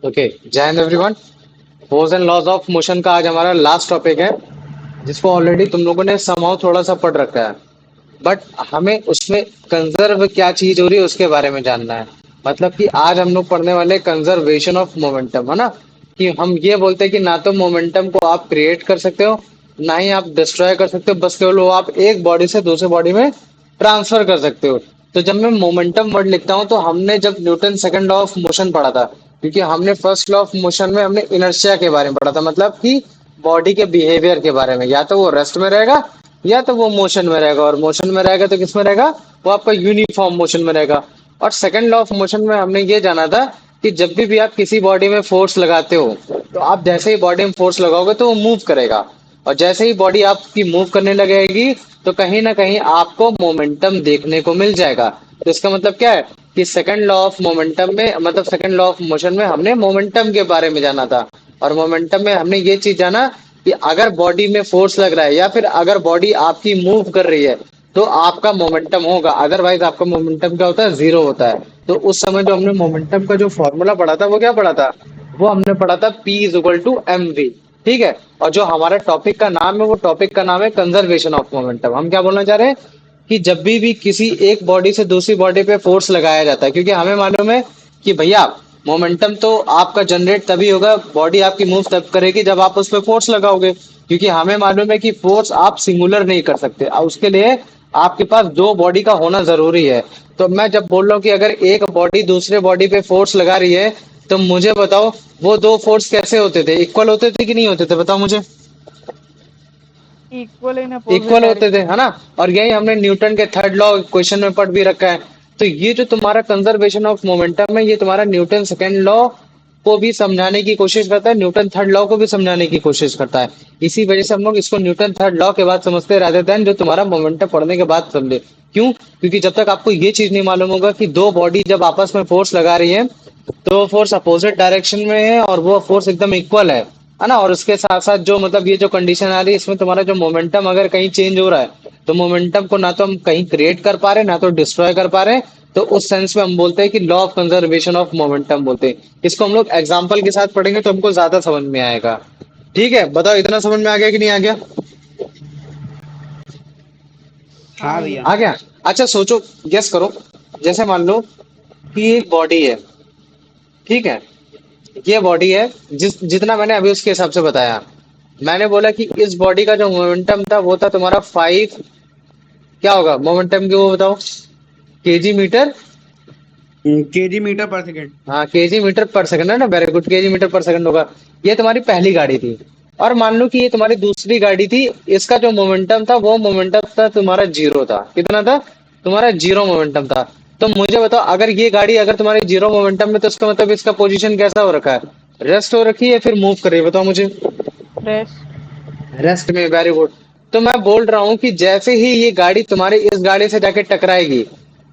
Okay, जय हिंद everyone. Force and laws of motion का आज हमारा लास्ट टॉपिक है, जिसको ऑलरेडी तुम लोगों ने समहाउ थोड़ा सा पढ़ रखा है। बट हमें उसमें कंजर्व क्या चीज हो रही है उसके बारे में जानना है। मतलब कि आज हम लोग पढ़ने वाले कंजर्वेशन ऑफ मोमेंटम, है ना। कि हम ये बोलते हैं कि ना तो मोमेंटम को आप क्रिएट कर सकते हो, ना ही आप डिस्ट्रॉय कर सकते हो, बस केवल वो आप एक बॉडी से दूसरे बॉडी में ट्रांसफर कर सकते हो। तो जब मैं मोमेंटम वर्ड लिखता हूँ तो हमने जब Newton second law of motion पढ़ा था, क्योंकि हमने फर्स्ट लॉ ऑफ मोशन में हमने इनर्शिया के बारे में पढ़ा था, मतलब कि बॉडी के बिहेवियर के बारे में, या तो वो रेस्ट में रहेगा या तो वो मोशन में रहेगा। और मोशन में रहेगा तो किस में रहेगा, वो आपका यूनिफॉर्म मोशन में रहेगा। और सेकंड लॉ ऑफ मोशन में हमने ये जाना था कि जब भी आप किसी बॉडी में फोर्स लगाते हो, तो आप जैसे ही बॉडी में फोर्स लगाओगे तो वो मूव करेगा। और जैसे ही बॉडी आपकी मूव करने लगेगी तो कहीं ना कहीं आपको मोमेंटम देखने को मिल जाएगा। तो इसका मतलब क्या है कि सेकंड लॉ ऑफ मोमेंटम में, मतलब सेकंड लॉ ऑफ मोशन में हमने मोमेंटम के बारे में जाना था। और मोमेंटम में हमने ये चीज जाना कि अगर बॉडी में फोर्स लग रहा है या फिर अगर बॉडी आपकी मूव कर रही है तो आपका मोमेंटम होगा, अदरवाइज आपका मोमेंटम क्या होता है, जीरो होता है। तो उस समय जो हमने मोमेंटम का जो फॉर्मूला पढ़ा था वो क्या पढ़ा था, वो हमने पढ़ा था P is equal to M V. ठीक है। और जो हमारा टॉपिक का नाम है वो टॉपिक का नाम है कंजर्वेशन ऑफ मोमेंटम। हम क्या बोलना चाह रहे हैं कि जब भी किसी एक बॉडी से दूसरी बॉडी पे फोर्स लगाया जाता है, क्योंकि हमें मालूम है कि भैया मोमेंटम तो आपका जनरेट तभी होगा, बॉडी आपकी मूव तब करेगी जब आप उस पर फोर्स लगाओगे। क्योंकि हमें मालूम है कि फोर्स आप सिंगुलर नहीं कर सकते, और उसके लिए आपके पास दो बॉडी का होना जरूरी है। तो मैं जब बोल रहा हूँ कि अगर एक बॉडी दूसरे बॉडी पे फोर्स लगा रही है, तो मुझे बताओ वो दो फोर्स कैसे होते थे, इक्वल होते थे कि नहीं होते थे, बताओ मुझे। इक्वल इन अपोजिट इक्वल होते थे, डायरेक्शन। है ना। और यही हमने न्यूटन के थर्ड लॉ क्वेश्चन में पढ़ भी रखा है। तो ये जो तुम्हारा कंजर्वेशन ऑफ मोमेंटम है, ये तुम्हारा न्यूटन सेकेंड लॉ को भी समझाने की कोशिश करता है, न्यूटन थर्ड लॉ को भी समझाने की कोशिश करता है। इसी वजह से हम लोग इसको न्यूटन थर्ड लॉ के बाद समझते रहते हैं, जो तुम्हारा मोमेंटम पढ़ने के बाद समझे। क्यों? क्योंकि जब तक आपको ये चीज नहीं मालूम होगा कि दो बॉडी जब आपस में फोर्स लगा रही है तो फोर्स अपोजिट डायरेक्शन में है और वो फोर्स एकदम इक्वल है ना। और उसके साथ साथ जो मतलब ये जो कंडीशन आ रही है, इसमें तुम्हारा जो मोमेंटम अगर कहीं चेंज हो रहा है, तो मोमेंटम को ना तो हम कहीं क्रिएट कर पा रहे ना तो डिस्ट्रॉय कर पा रहे। तो उस सेंस में हम बोलते हैं कि law of conservation of momentum बोलते हैं। इसको हम लोग एग्जाम्पल के साथ पढ़ेंगे तो हमको ज्यादा समझ में आएगा। ठीक है, बताओ इतना समझ में आ गया कि नहीं आ गया? हाँ हाँ भैया। भैया। आ गया। अच्छा सोचो, गेस करो। जैसे मान लो कि एक बॉडी है, ठीक है। ये बॉडी है, जितना मैंने अभी उसके हिसाब से बताया। मैंने बोला कि इस बॉडी का जो मोमेंटम था वो था तुम्हारा 5, क्या होगा मोमेंटम की, वो बताओ। KG metre, KG metre per second. हाँ केजी मीटर पर सेकंड है ना, very good, KG metre per second होगा। ये तुम्हारी पहली गाड़ी थी। और मान लो कि ये तुम्हारी दूसरी गाड़ी थी, इसका जो मोमेंटम था वो मोमेंटम था तुम्हारा जीरो था। कितना था? तुम्हारा जीरो मोमेंटम था। तो मुझे बताओ, अगर ये गाड़ी अगर तुम्हारी जीरो मोमेंटम में, तो इसका मतलब इसका पोजीशन कैसा हो रखा है, रेस्ट हो रखी है फिर मूव कर रही है, बताओ मुझे। रेस्ट। रेस्ट में, वेरी गुड। तो मैं बोल रहा हूँ कि जैसे ही ये गाड़ी तुम्हारी इस गाड़ी से जाके टकराएगी,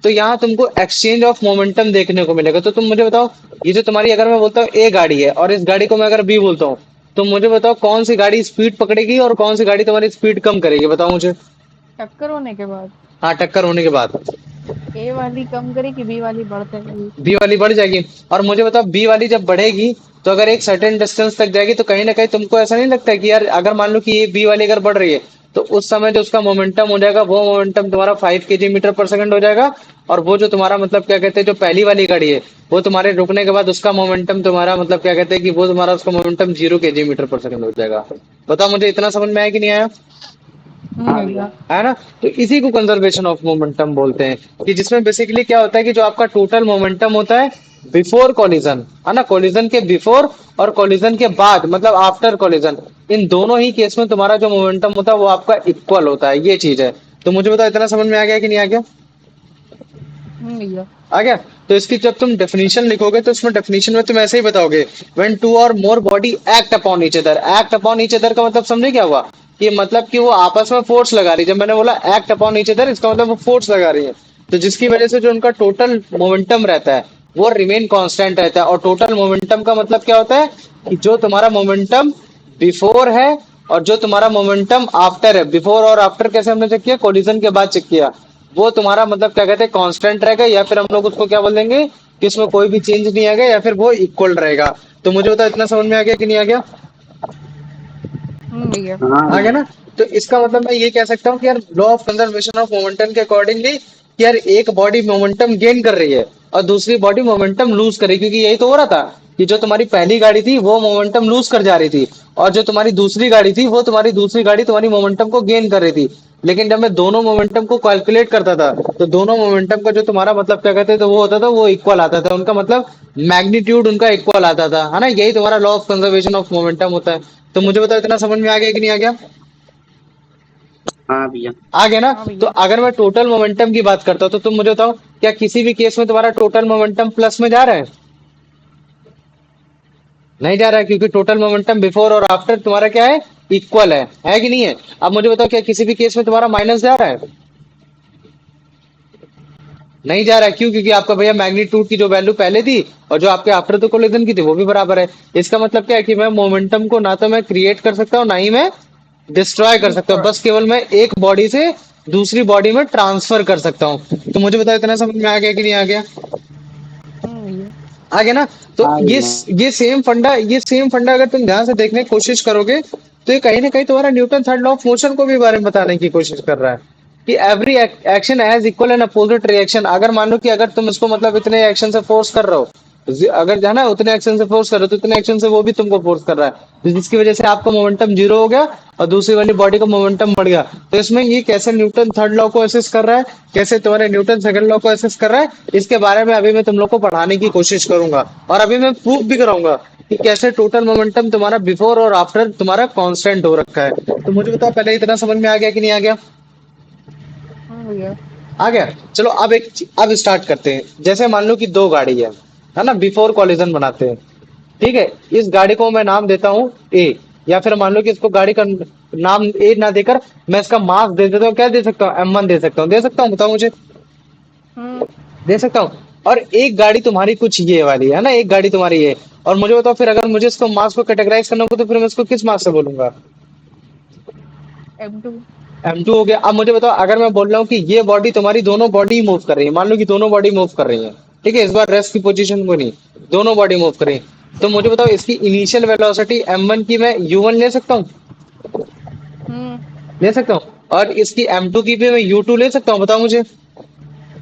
तो यहाँ तुमको एक्सचेंज ऑफ मोमेंटम देखने को मिलेगा। तो तुम मुझे बताओ, ये जो तुम्हारी, अगर मैं बोलता हूँ ए गाड़ी है और इस गाड़ी को मैं अगर बी बोलता हूँ, तो मुझे बताओ कौन सी गाड़ी स्पीड पकड़ेगी और कौन सी गाड़ी तुम्हारी स्पीड कम करेगी, बताओ मुझे। टक्कर होने के बाद हाँ, टक्कर होने के बाद ए वाली कम करी कि बी वाली बढ़ते गई। बी वाली बढ़ जाएगी। और मुझे बताओ, बी वाली जब बढ़ेगी तो अगर एक सर्टेन डिस्टेंस तक जाएगी, तो कहीं ना कहीं तुमको ऐसा नहीं लगता कि यार, अगर मान लो कि ये बी वाली अगर बढ़ रही है, तो उस समय जो उसका मोमेंटम हो जाएगा वो मोमेंटम तुम्हारा 5 kg/s हो जाएगा। और वो जो तुम्हारा मतलब क्या कहते हैं, जो पहली वाली गाड़ी है, वो तुम्हारे रुकने के बाद उसका मोमेंटम तुम्हारा मतलब क्या कहते हैं कि वो तुम्हारा उसका मोमेंटम 0 kg/s हो जाएगा। बताओ मुझे इतना समझ में आया कि नहीं आया? हाँ भैया। भैया। है ना। तो इसी को कंजर्वेशन ऑफ मोमेंटम बोलते हैं, कि जिसमें बेसिकली क्या होता है कि जो आपका टोटल मोमेंटम होता है बिफोर कॉलिजन, है ना, कॉलिजन के बिफोर और कॉलिजन के बाद, मतलब आफ्टर कॉलिजन, इन दोनों ही केस में तुम्हारा जो मोमेंटम होता है वो आपका इक्वल होता है, ये चीज है। तो मुझे बताओ इतना समझ में आ गया कि नहीं आ गया? भैया। आ गया। तो इसकी जब तुम डेफिनेशन लिखोगे तो उसमें डेफिनेशन में तुम ऐसे ही बताओगे, when two or more body act upon each other. Act upon each other का मतलब समझे क्या हुआ, कि मतलब कि वो आपस में फोर्स लगा रही है। जब मैंने बोला एक्ट अपॉन ईच अदर, इसका मतलब वो फोर्स लगा रही है। तो जिसकी वजह से जो उनका टोटल मोमेंटम रहता है वो रिमेन कांस्टेंट रहता है। और टोटल मोमेंटम का मतलब क्या होता है कि जो तुम्हारा मोमेंटम बिफोर है और जो तुम्हारा मोमेंटम आफ्टर है। बिफोर और आफ्टर कैसे हमने चेक किया, कोलिजन के बाद चेक किया। वो तुम्हारा मतलब क्या कहते हैं, कांस्टेंट रहेगा, या फिर हम लोग उसको क्या बोल देंगे कि उसमें कोई भी चेंज नहीं आएगा या फिर वो इक्वल रहेगा। तो मुझे बताओ इतना समझ में आ गया कि नहीं आ गया? भैया। हाँ आ गया भैया। ना? तो इसका मतलब मैं ये कह सकता हूँ कि यार law of conservation of momentum के अकॉर्डिंगली कि यार एक बॉडी मोमेंटम गेन कर रही है और दूसरी बॉडी मोमेंटम लूज कर रही है, क्योंकि यही तो हो रहा था कि जो तुम्हारी पहली गाड़ी थी वो मोमेंटम लूज कर जा रही थी और जो तुम्हारी दूसरी गाड़ी थी वो तुम्हारी दूसरी गाड़ी तुम्हारी मोमेंटम को गेन कर रही थी। लेकिन जब मैं दोनों मोमेंटम को कैलकुलेट करता था तो दोनों मोमेंटम का जो तुम्हारा मतलब क्या कहते थे तो वो होता था, वो इक्वल आता था, उनका मतलब मैग्नीट्यूड उनका इक्वल आता था, है ना? यही तुम्हारा law of conservation of momentum होता है। तो मुझे बताओ इतना समझ में आ गया कि नहीं आ गया? हाँ भैया। आ गया ना? हाँ तो भैया। अगर मैं टोटल मोमेंटम की बात करता हूं तो तुम मुझे बताओ, क्या किसी भी केस में तुम्हारा टोटल मोमेंटम प्लस में जा रहा है? नहीं जा रहा है, क्योंकि टोटल मोमेंटम बिफोर और आफ्टर तुम्हारा क्या है? इक्वल है कि नहीं है? अब मुझे बताओ क्या किसी भी केस में तुम्हारा माइनस जा रहा है? नहीं जा रहा है, क्यों? क्योंकि आपका भैया मैग्नीट्यूड की जो वैल्यू पहले थी और जो आपके आफ्टर द कोलिजन की थी वो भी बराबर है। इसका मतलब क्या है कि मैं मोमेंटम को ना तो मैं क्रिएट कर सकता हूँ ना ही मैं डिस्ट्रॉय कर सकता हूँ, डिस्ट्रॉय। बस केवल मैं एक बॉडी से दूसरी बॉडी में ट्रांसफर कर सकता हूँ। तो मुझे बताओ इतना समझ में आ गया कि नहीं आ गया? भैया। आ गया ना? तो हाँ ये भैया। ये सेम फंडा अगर तुम ध्यान से देखने की कोशिश करोगे तो ये कहीं ना कहीं तुम्हारा Newton third law of motion को भी बारे में बताने की कोशिश कर रहा है कि every action has equal and opposite reaction. अगर मान लो कि अगर तुम इसको मतलब इतने एक्शन से फोर्स कर रहे हो, अगर जाना उतने एक्शन से फोर्स कर रहे हो तो उतने एक्शन से वो भी तुमको फोर्स कर रहा है, तो जिसकी वजह से आपका मोमेंटम जीरो हो गया और दूसरी वाली बॉडी का मोमेंटम बढ़ गया। तो इसमें ये कैसे न्यूटन थर्ड लॉ को असेस कर रहा है, कैसे तुम्हारे न्यूटन सेकंड लॉ को असेस कर रहा है, इसके बारे में अभी मैं तुम लोग को पढ़ाने की कोशिश करूंगा और अभी मैं प्रूफ भी कराऊंगा कि कैसे टोटल मोमेंटम तुम्हारा बिफोर और आफ्टर तुम्हारा कांस्टेंट हो रखा है। तो मुझे बताओ पहले इतना समझ में आ गया कि नहीं आ गया? भैया। आ गया। चलो अब स्टार्ट करते हैं। जैसे मान लो कि दो गाड़ी है ना? बिफोर कॉलिजन बनाते हैं। ठीक है, इस गाड़ी को मैं नाम देता हूँ ए, या फिर मान लो कि इसको गाड़ी का नाम ए ना देकर मैं इसका मास दे देता हूँ। क्या दे सकता हूँ? M1 दे सकता हूँ। दे सकता हूँ? बताओ मुझे। हम्म। दे सकता हूँ। और एक गाड़ी तुम्हारी कुछ ये वाली है ना, एक गाड़ी तुम्हारी ये, और मुझे बताओ फिर अगर मुझे इसको मास को कैटेगराइज करना होगा तो फिर मैं इसको किस मास से बोलूंगा? M2। M2 हो गया। अब मुझे बताओ अगर मैं बोल रहा हूँ कि ये बॉडी तुम्हारी दोनों बॉडी मूव कर रही है, मान लो कि दोनों बॉडी मूव कर रही है, ठीक है, इस बार रेस्ट की पोजीशन को नहीं, दोनों बॉडी मूव कर रही है, तो मुझे बताओ इसकी इनिशियल वेलोसिटी M1 की मैं U1 ले सकता हूँ? हम्म। ले सकता हूँ। और इसकी M2 की भी मैं U2 ले सकता हूँ? बताओ मुझे।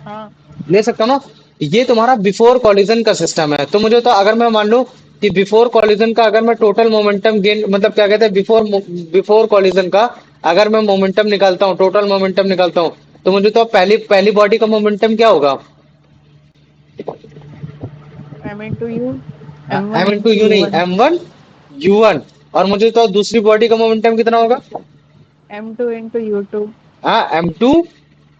हाँ। ले सकता हूँ ना? ये तुम्हारा बिफोर कॉलिजन का सिस्टम है। तो मुझे तो अगर मैं मान लूं कि बिफोर कॉलिजन का अगर मैं टोटल मोमेंटम गेन मतलब क्या कहते हैं बिफोर बिफोर कॉलिजन का अगर मैं मोमेंटम निकालता हूँ, टोटल मोमेंटम निकालता हूँ, तो मुझे तो पहली पहली बॉडी का मोमेंटम क्या होगा? M into U। M1 M into into U नहीं, U1। M1 U1। और मुझे तो दूसरी बॉडी का मोमेंटम कितना होगा? M2 into U2। हाँ, M2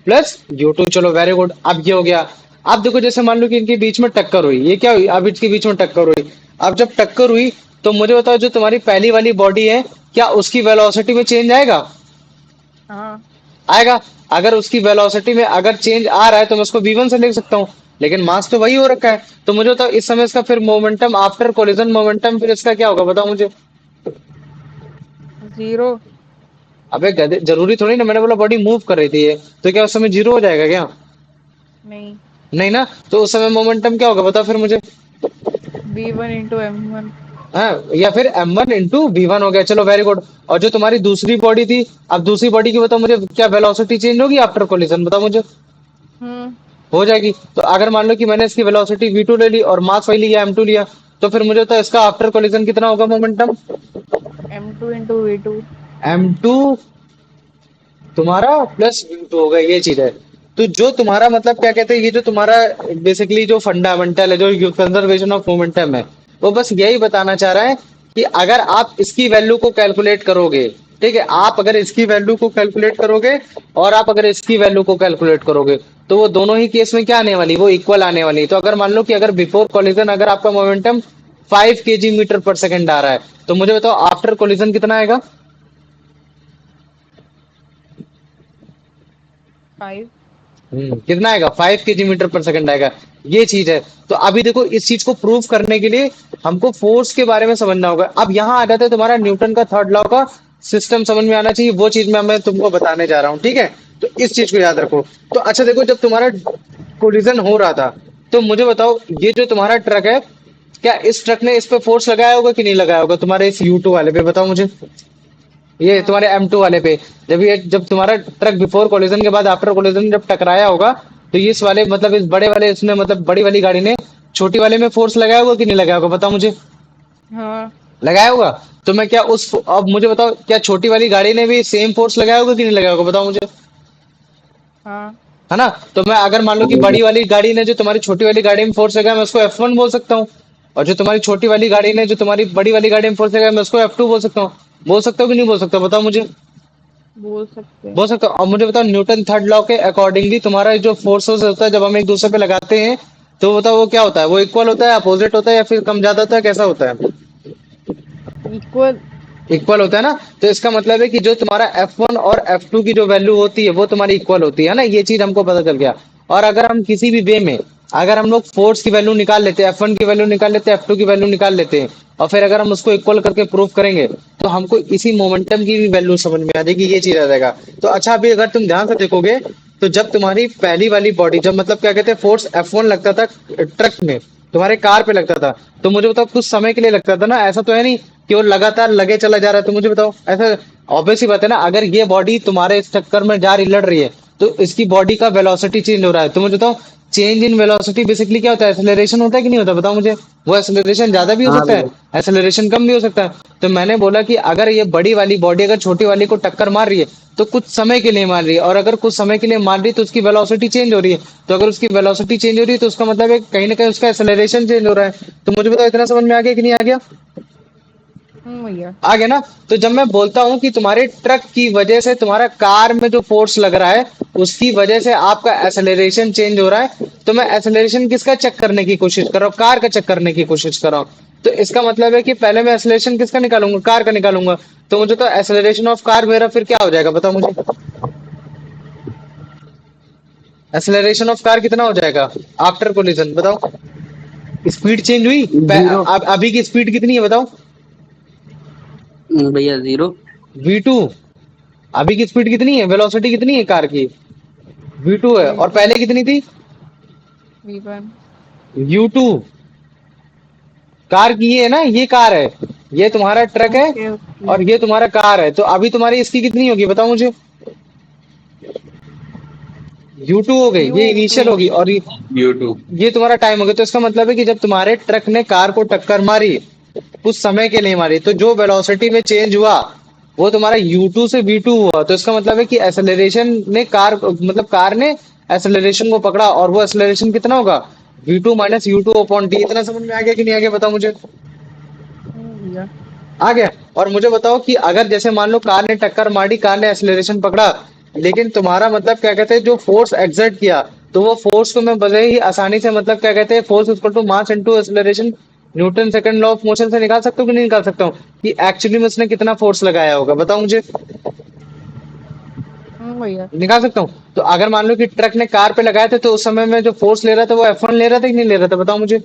+ U2। चलो वेरी गुड, अब ये हो गया। अब देखो जैसे मान लो कि इनके बीच में टक्कर हुई, ये क्या हुई? अब इसके बीच में टक्कर हुई। अब जब टक्कर हुई तो मुझे बताओ जो तुम्हारी पहली वाली बॉडी है क्या उसकी वेलोसिटी में चेंज आएगा? हाँ। आएगा। अगर उसकी वेलोसिटी में अगर चेंज आ रहा है तो मैं उसको V1 से लिख सकता हूँ, लेकिन मास तो वही हो रखा है। तो मुझे बताओ इस समय इसका फिर मोमेंटम आफ्टर कोलिजन मोमेंटम फिर इसका क्या होगा? बताओ मुझे। 0। अबे गधे, जरूरी थोड़ी ना, मैंने बोला बॉडी मूव कर रही थी ये, तो क्या उस समय जीरो हो जाएगा क्या? नहीं। नहीं ना? तो उस समय मोमेंटम क्या होगा बताओ फिर मुझे। V1 into M1। हाँ, या फिर M1 × V1 हो गया। चलो वेरी गुड। और जो तुम्हारी दूसरी बॉडी थी, अब दूसरी बॉडी की बताओ मुझे, क्या वेलोसिटी चेंज होगी आफ्टर कोलिजन? बताओ मुझे। हम्म। हो जाएगी। तो अगर मान लो कि मैंने इसकी वेलोसिटी V2 ले ली और मास वही लिया M2 लिया, तो फिर मुझे तो इसका आफ्टर कोलिजन कितना होगा momentum? M2 into V2। M2 तुम्हारा +V2 होगा, ये चीज है। तो जो तुम्हारा मतलब क्या कहते हैं, ये जो तुम्हारा बेसिकली जो फंडामेंटल है, जो कंजर्वेशन ऑफ मोमेंटम है, वो बस यही बताना चाह रहा है कि अगर आप इसकी वैल्यू को कैलकुलेट करोगे, ठीक है, आप अगर इसकी वैल्यू को कैलकुलेट करोगे और आप अगर इसकी वैल्यू को कैलकुलेट करोगे तो वो दोनों ही केस में क्या आने वाली, वो इक्वल आने वाली। तो अगर मान लो कि अगर बिफोर कॉलिजन अगर आपका मोमेंटम 5 kg/s आ रहा है, तो मुझे बताओ आफ्टर कॉलिजन कितना आएगा? 5। कितना आएगा? 5 kg/s आएगा। ये चीज है। तो अभी देखो इस चीज को प्रूव करने के लिए हमको फोर्स के बारे में समझना होगा। अब यहाँ आ जाता है तुम्हारा न्यूटन का थर्ड लॉ का सिस्टम समझ में आना चाहिए, वो चीज मैं तुमको बताने जा रहा हूँ, ठीक है? तो इस चीज को याद रखो। तो अच्छा देखो, जब तुम्हारा कोलिजन हो रहा था तो मुझे बताओ, ये जो तुम्हारा ट्रक है, क्या इस ट्रक ने इस पे फोर्स लगाया होगा कि नहीं लगाया होगा, तुम्हारे इस U2 वाले पे, बताओ मुझे। ये हाँ। तुम्हारे M2 वाले पे, जब तुम्हारा ट्रक बिफोर कोलिजन के बाद आफ्टर कोलिजन जब टकराया होगा, तो ये इस वाले मतलब इस बड़े वाले इसने मतलब बड़ी वाली गाड़ी ने छोटी वाले में फोर्स लगाया होगा कि नहीं लगाया होगा, बताओ मुझे। हाँ। लगाया होगा। तो मैं क्या उस अब मुझे बताओ, क्या छोटी वाली गाड़ी ने भी सेम फोर्स लगाया होगा कि नहीं लगाया होगा, बताओ मुझे। हाँ। है ना। तो मैं अगर मान लो कि बड़ी वाली गाड़ी ने जो तुम्हारी छोटी वाली गाड़ी में फोर्स लगाया, मैं उसको F1 बोल सकता हूँ। और जो तुम्हारी छोटी वाली गाड़ी ने जो तुम्हारी बड़ी वाली गाड़ी में फोर्स लगाया, मैं उसको F2 बोल सकता हूँ। बोल सकता हूँ कि नहीं बोल सकता, बताओ मुझे। बोल सकते हैं। बोल सकता हूँ। और मुझे बताओ, न्यूटन थर्ड लॉ के अकॉर्डिंगली तुम्हारा जो फोर्सेस होता है जब हम एक दूसरे पे लगाते हैं, तो बताओ वो क्या होता है, वो इक्वल होता है, अपोजिट होता है, या फिर कम ज्यादा होता है, कैसा होता है। इक्वल। इक्वल होता है ना। तो इसका मतलब है कि जो तुम्हारा F1 और F2 की जो वैल्यू होती है वो तुम्हारी इक्वल होती है ना, ये चीज हमको पता चल गया। और अगर हम किसी भी वे में अगर हम लोग फोर्स की वैल्यू निकाल लेते हैं, F1 की वैल्यू निकाल लेते हैं, F2 की वैल्यू निकाल लेते हैं, और फिर अगर हम उसको इक्वल करके प्रूव करेंगे, तो हमको इसी मोमेंटम की भी वैल्यू समझ में आ जाएगी, ये चीज आ जाएगा। तो अच्छा, अभी अगर तुम ध्यान से देखोगे, तो जब तुम्हारी पहली वाली बॉडी, जब मतलब क्या कहते हैं, फोर्स F1 लगता था ट्रक में, तुम्हारे कार पे लगता था, तो मुझे बताओ कुछ समय के लिए लगता था ना, ऐसा तो है नहीं कि वो लगातार लगे चला जा रहा है। तो मुझे बताओ, ऐसा ऑब्वियस ही बात है ना, अगर ये बॉडी तुम्हारे इस चक्कर में जा रही, लड़ रही है, तो इसकी बॉडी का वेलोसिटी चेंज हो रहा है। तो मुझे बताओ, चेंज इन वेलोसिटी बेसिकली क्या होता है, एक्सेलरेशन होता है कि नहीं होता, बताओ मुझे। वो एक्सेलरेशन ज्यादा हाँ। भी हो हाँ सकता है, भैया। एक्सेलरेशन कम भी हो सकता है। तो मैंने बोला कि अगर ये बड़ी वाली बॉडी अगर छोटी वाली को टक्कर मार रही है, तो कुछ समय के लिए मार रही है, और अगर कुछ समय के लिए मार रही है तो उसकी वेलोसिटी चेंज हो रही है। तो अगर उसकी वेलोसिटी चेंज हो रही है, तो उसका मतलब है कहीं ना कहीं उसका एक्सेलरेशन चेंज हो रहा है। तो मुझे बताओ, इतना समझ में आ गया कि नहीं आ गया। भैया। आ गया ना। तो जब मैं बोलता हूं कि तुम्हारे ट्रक की वजह से तुम्हारा कार में जो फोर्स लग रहा है, उसकी वजह से आपका एक्सेलरेशन चेंज हो रहा है, तो मैं एक्सेलरेशन किसका चेक करने की कोशिश कर रहा हूँ, कार का चेक करने की कोशिश कर रहा हूँ। तो इसका मतलब है कि पहले मैं एक्सेलरेशन किसका निकालूंगा, कार का निकालूंगा। तो मुझे तो एक्सेलरेशन ऑफ कार मेरा फिर क्या हो जाएगा, बताओ मुझे। एक्सेलरेशन ऑफ कार कितना हो जाएगा आफ्टर कोलिजन, बताओ। स्पीड चेंज हुई, जीरो। अभी की स्पीड कितनी है, बताओ। भैया जीरो। V2। अभी की स्पीड कितनी है, वेलोसिटी कितनी है कार की, V2 है। और V2। पहले कितनी थी, V1। U2। कार की ये है ना, ये कार है, ये तुम्हारा ट्रक है, ओके ओके। और ये तुम्हारा कार है। तो अभी तुम्हारी इसकी कितनी होगी, बताओ मुझे। U2 हो गई, ये U2। इनिशियल होगी, और यूट्यूब। ये तुम्हारा टाइम हो गया। तो इसका मतलब है कि जब तुम्हारे ट्रक ने कार को टक्कर मारी, कुछ समय के लिए मारी, तो जो वेलोसिटी में चेंज हुआ, वो तुम्हारा U2 से V2 हुआ। तो इसका मतलब है कि एक्सेलरेशन ने कार मतलब कार ने एक्सेलरेशन को पकड़ा, और वो एक्सेलरेशन कितना होगा, V2 minus U2 upon D. इतना समझ में आ गया कि नहीं आ गया, बताओ मुझे। भैया। आ गया। और मुझे बताओ कि अगर जैसे मान लो कार ने टक्कर मारी, कार ने एक्सेलरेशन पकड़ा, लेकिन तुम्हारा मतलब क्या कहते हैं, जो फोर्स एक्सर्ट किया, तो वो फोर्स को मैं बड़े ही आसानी से मतलब क्या कहते हैं, force equal to mass into acceleration, Newton second law of motion से निकाल सकता हूँ कि नहीं निकाल सकता हूँ, कि एक्चुअली में उसने कितना फोर्स लगाया होगा, बताओ मुझे। भैया। निकाल सकता हूँ। तो अगर मान लो कि ट्रक ने कार पे लगाए थे, तो उस समय में जो फोर्स ले रहा था वो F1 ले रहा था कि नहीं ले रहा था, बताओ मुझे।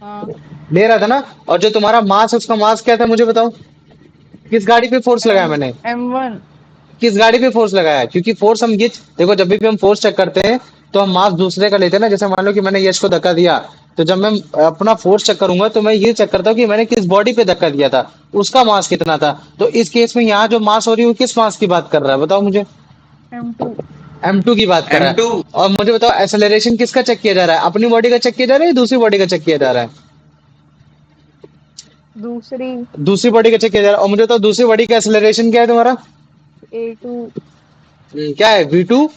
हाँ। ले रहा था ना। और जो तुम्हारा मास है, उसका मास क्या था, मुझे बताओ। किस गाड़ी पे फोर्स लगाया M मैंने, M1। किस गाड़ी पे फोर्स लगाया है, क्योंकि फोर्स हम ये देखो, जब भी हम फोर्स चेक करते हैं, तो हम मास दूसरे का लेते हैं ना। जैसे मान लो कि मैंने यश को धक्का दिया, तो जब मैं अपना फोर्स चेक करूंगा, तो मैं ये चेक करता हूँ कि मैंने किस बॉडी पे धक्का दिया था, उसका मास कितना था। तो इस केस में यहाँ जो मास हो रही है, वो किस मास की बात कर रहा है, बताओ मुझे। M2। M2 की बात कर रहा M2। है। और मुझे बताओ, एक्सेलरेशन किसका चेक किया जा रहा है, अपनी बॉडी का चेक किया जा रहा है या दूसरी बॉडी का चेक किया जा रहा है। दूसरी। दूसरी बॉडी का चेक किया जा रहा है। और मुझे बताओ, दूसरी बॉडी का एक्सेलरेशन क्या है तुम्हारा। A2 क्या है, V2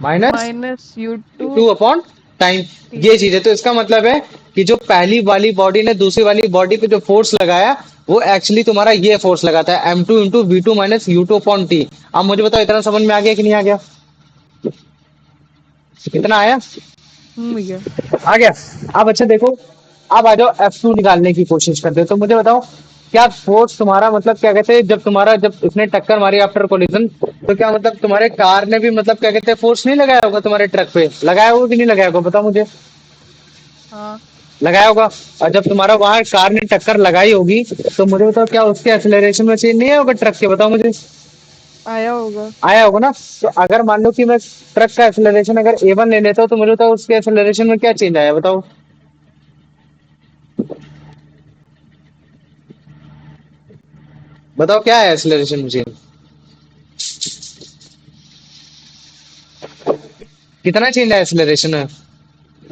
minus minus U2 two upon time. T। ये चीज है। तो इसका मतलब है कि जो पहली वाली बॉडी ने दूसरी वाली बॉडी पे जो फोर्स लगाया, वो एक्चुअली तुम्हारा ये फोर्स लगाता है, M2 × V2 minus U2 upon T. अब मुझे बताओ, इतना समझ में आ गया कि नहीं आ गया, कितना आया, भैया। आ गया। अब अच्छा देखो, अब आ जाओ F2 निकालने की कोशिश करते हो। तो मुझे बताओ, क्या फोर्स तुम्हारा मतलब क्या कहते हैं, जब तुम्हारा जब उसने टक्कर मारी आफ्टर कोलिजन, तो क्या मतलब तुम्हारे कार ने भी मतलब क्या कहते हैं, फोर्स नहीं लगाया होगा तुम्हारे ट्रक पे, लगाया होगा कि नहीं लगाया होगा, बताओ मुझे। हाँ। लगाया होगा। और जब तुम्हारा वहां कार ने टक्कर लगाई होगी, तो मुझे बताओ, क्या उसके एक्सेलरेशन में चेंज नहीं आया होगा ट्रक के, बताओ मुझे। आया होगा। आया होगा ना। तो अगर मान लो कि मैं ट्रक का एक्सेलरेशन अगर A1 ले लेता हूँ तो मुझे बताओ उसके एक्सेलरेशन में क्या चेंज आया बताओ। बताओ क्या है एक्सेलरेशन मुझे, कितना चेंज आया एक्सेलरेशन में।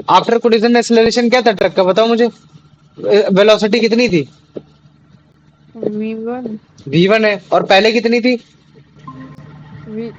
आफ्टर कोलिजन एक्सेलरेशन क्या था ट्रक का बताओ मुझे, वेलोसिटी कितनी थी। V1 V1 है और पहले कितनी थी,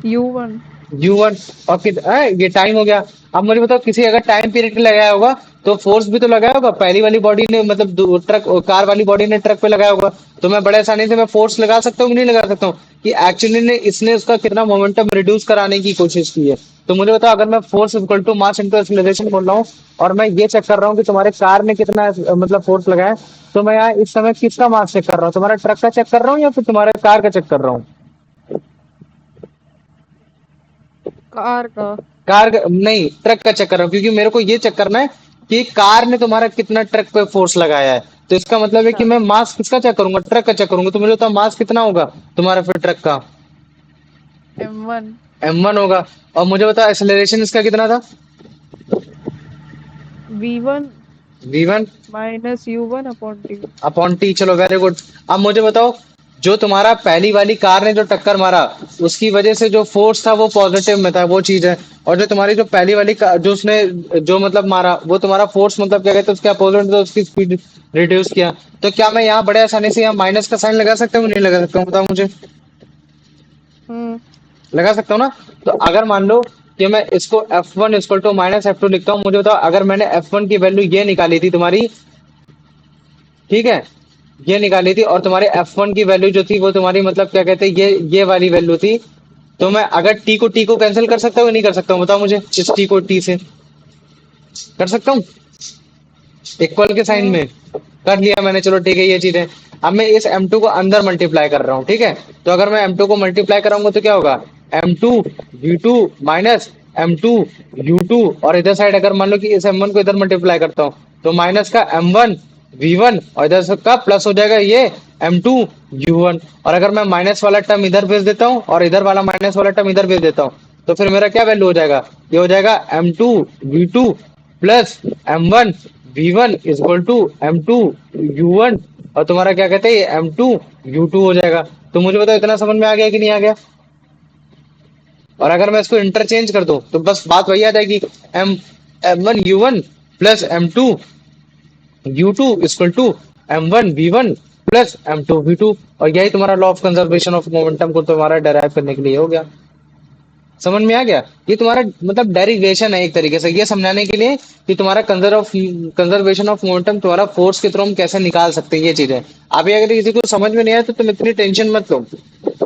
U1 U1। और ये टाइम हो गया। अब मुझे बताओ किसी अगर टाइम पीरियड लगाया होगा तो फोर्स भी तो लगाया होगा, पहली वाली बॉडी ने मतलब ट्रक कार वाली बॉडी ने ट्रक पे लगाया होगा। तो मैं बड़े आसानी से मैं फोर्स लगा सकता हूँ कि नहीं लगा सकता हूँ कि एक्चुअली ने इसने उसका कितना मोमेंटम रिड्यूस कराने की कोशिश की है। तो मुझे बताओ अगर मैं force equal to mass into acceleration बोल रहा हूँ और मैं ये चेक कर रहा हूँ कि तुम्हारे कार ने कितना मतलब फोर्स लगाया, तो मैं यहाँ इस समय किसका मास चेक कर रहा हूँ, तुम्हारा ट्रक का चेक कर रहा हूँ या फिर तुम्हारे कार का चेक कर रहा हूँ। कार का। नहीं, ट्रक का चेक कर रहा हूँ क्योंकि मेरे को ये चेक करना है कि कार ने तुम्हारा कितना ट्रक पे फोर्स लगाया है। तो इसका मतलब है कि अच्छा मैं मास किसका चेक करूंगा, ट्रक का चेक करूंगा। तो मुझे तो मास कितना होगा तुम्हारा फिर ट्रक का, M1 M1 होगा। और मुझे बता एक्सेलरेशन इसका कितना था, V1 V1 minus U1 upon T। Upon T. चलो वेरी गुड। अब मुझे बताओ जो तुम्हारा पहली वाली कार ने जो टक्कर मारा उसकी वजह से जो फोर्स था वो पॉजिटिव में था, वो चीज है। और जो तुम्हारी जो पहली वाली जो उसने जो मतलब मारा वो तुम्हारा फोर्स मतलब क्या कहते हैं उसके अपोजिट, तो उसकी स्पीड रिड्यूस किया। तो क्या मैं यहाँ बड़े आसानी से यहाँ माइनस का साइन लगा सकता हूँ नहीं लगा सकता हूँ बताओ मुझे, हम्म लगा सकता हूँ ना। तो अगर मान लो कि मैं इसको F1 equal to minus F2 लिखता हूँ, मुझे बताओ अगर मैंने F1 की वैल्यू ये निकाली थी तुम्हारी, ठीक है, ये निकाली थी और तुम्हारे F1 की वैल्यू जो थी वो तुम्हारी मतलब क्या कहते हैं ये वाली वैल्यू थी। तो मैं अगर टी को कैंसिल कर सकता हूँ या नहीं कर सकता हूँ बताओ मुझे, इस टी को टी से कर सकता हूँ इक्वल के साइन हम्म में, कर लिया मैंने। चलो ठीक है ये चीज है। अब मैं इस M2 को अंदर मल्टीप्लाई कर रहा हूँ, ठीक है। तो अगर मैं M2 को मल्टीप्लाई कराऊंगा तो क्या होगा, M2 V2 minus M2 U2। और इधर साइड अगर मान लो कि इस M1 को इधर मल्टीप्लाई करता हूँ तो माइनस का M1 V1 और इधर सबका प्लस हो जाएगा ये M2 U1। और अगर मैं माइनस वाला टर्म इधर भेज देता हूँ और इधर वाला माइनस वाला टर्म इधर भेज देता हूँ तो फिर मेरा क्या वैल्यू हो जाएगा, ये हो जाएगा M2 V2 plus M1 V1 equal to M2 U1। और तुम्हारा क्या कहते हैं M2 U2 हो जाएगा। तो मुझे बताओ इतना समझ में आ गया कि नहीं आ गया। और अगर मैं इसको इंटरचेंज कर दूं तो बस बात वही आ जाएगी, M M1 U1 plus M2 U2 equal to M1 V1 plus M2 V2। और यही तुम्हारा law of conservation of momentum को तुम्हारा डेराइव करने के लिए हो गया। समझ में आ गया। ये तुम्हारा मतलब डेरिवेशन है एक तरीके से ये समझाने के लिए कि तुम्हारा कंजर्वेशन ऑफ मोमेंटम तुम्हारा फोर्स के थ्रू हम कैसे निकाल सकते हैं, ये चीज है। अभी अगर किसी को समझ में नहीं आया तो तुम इतनी टेंशन मत लो,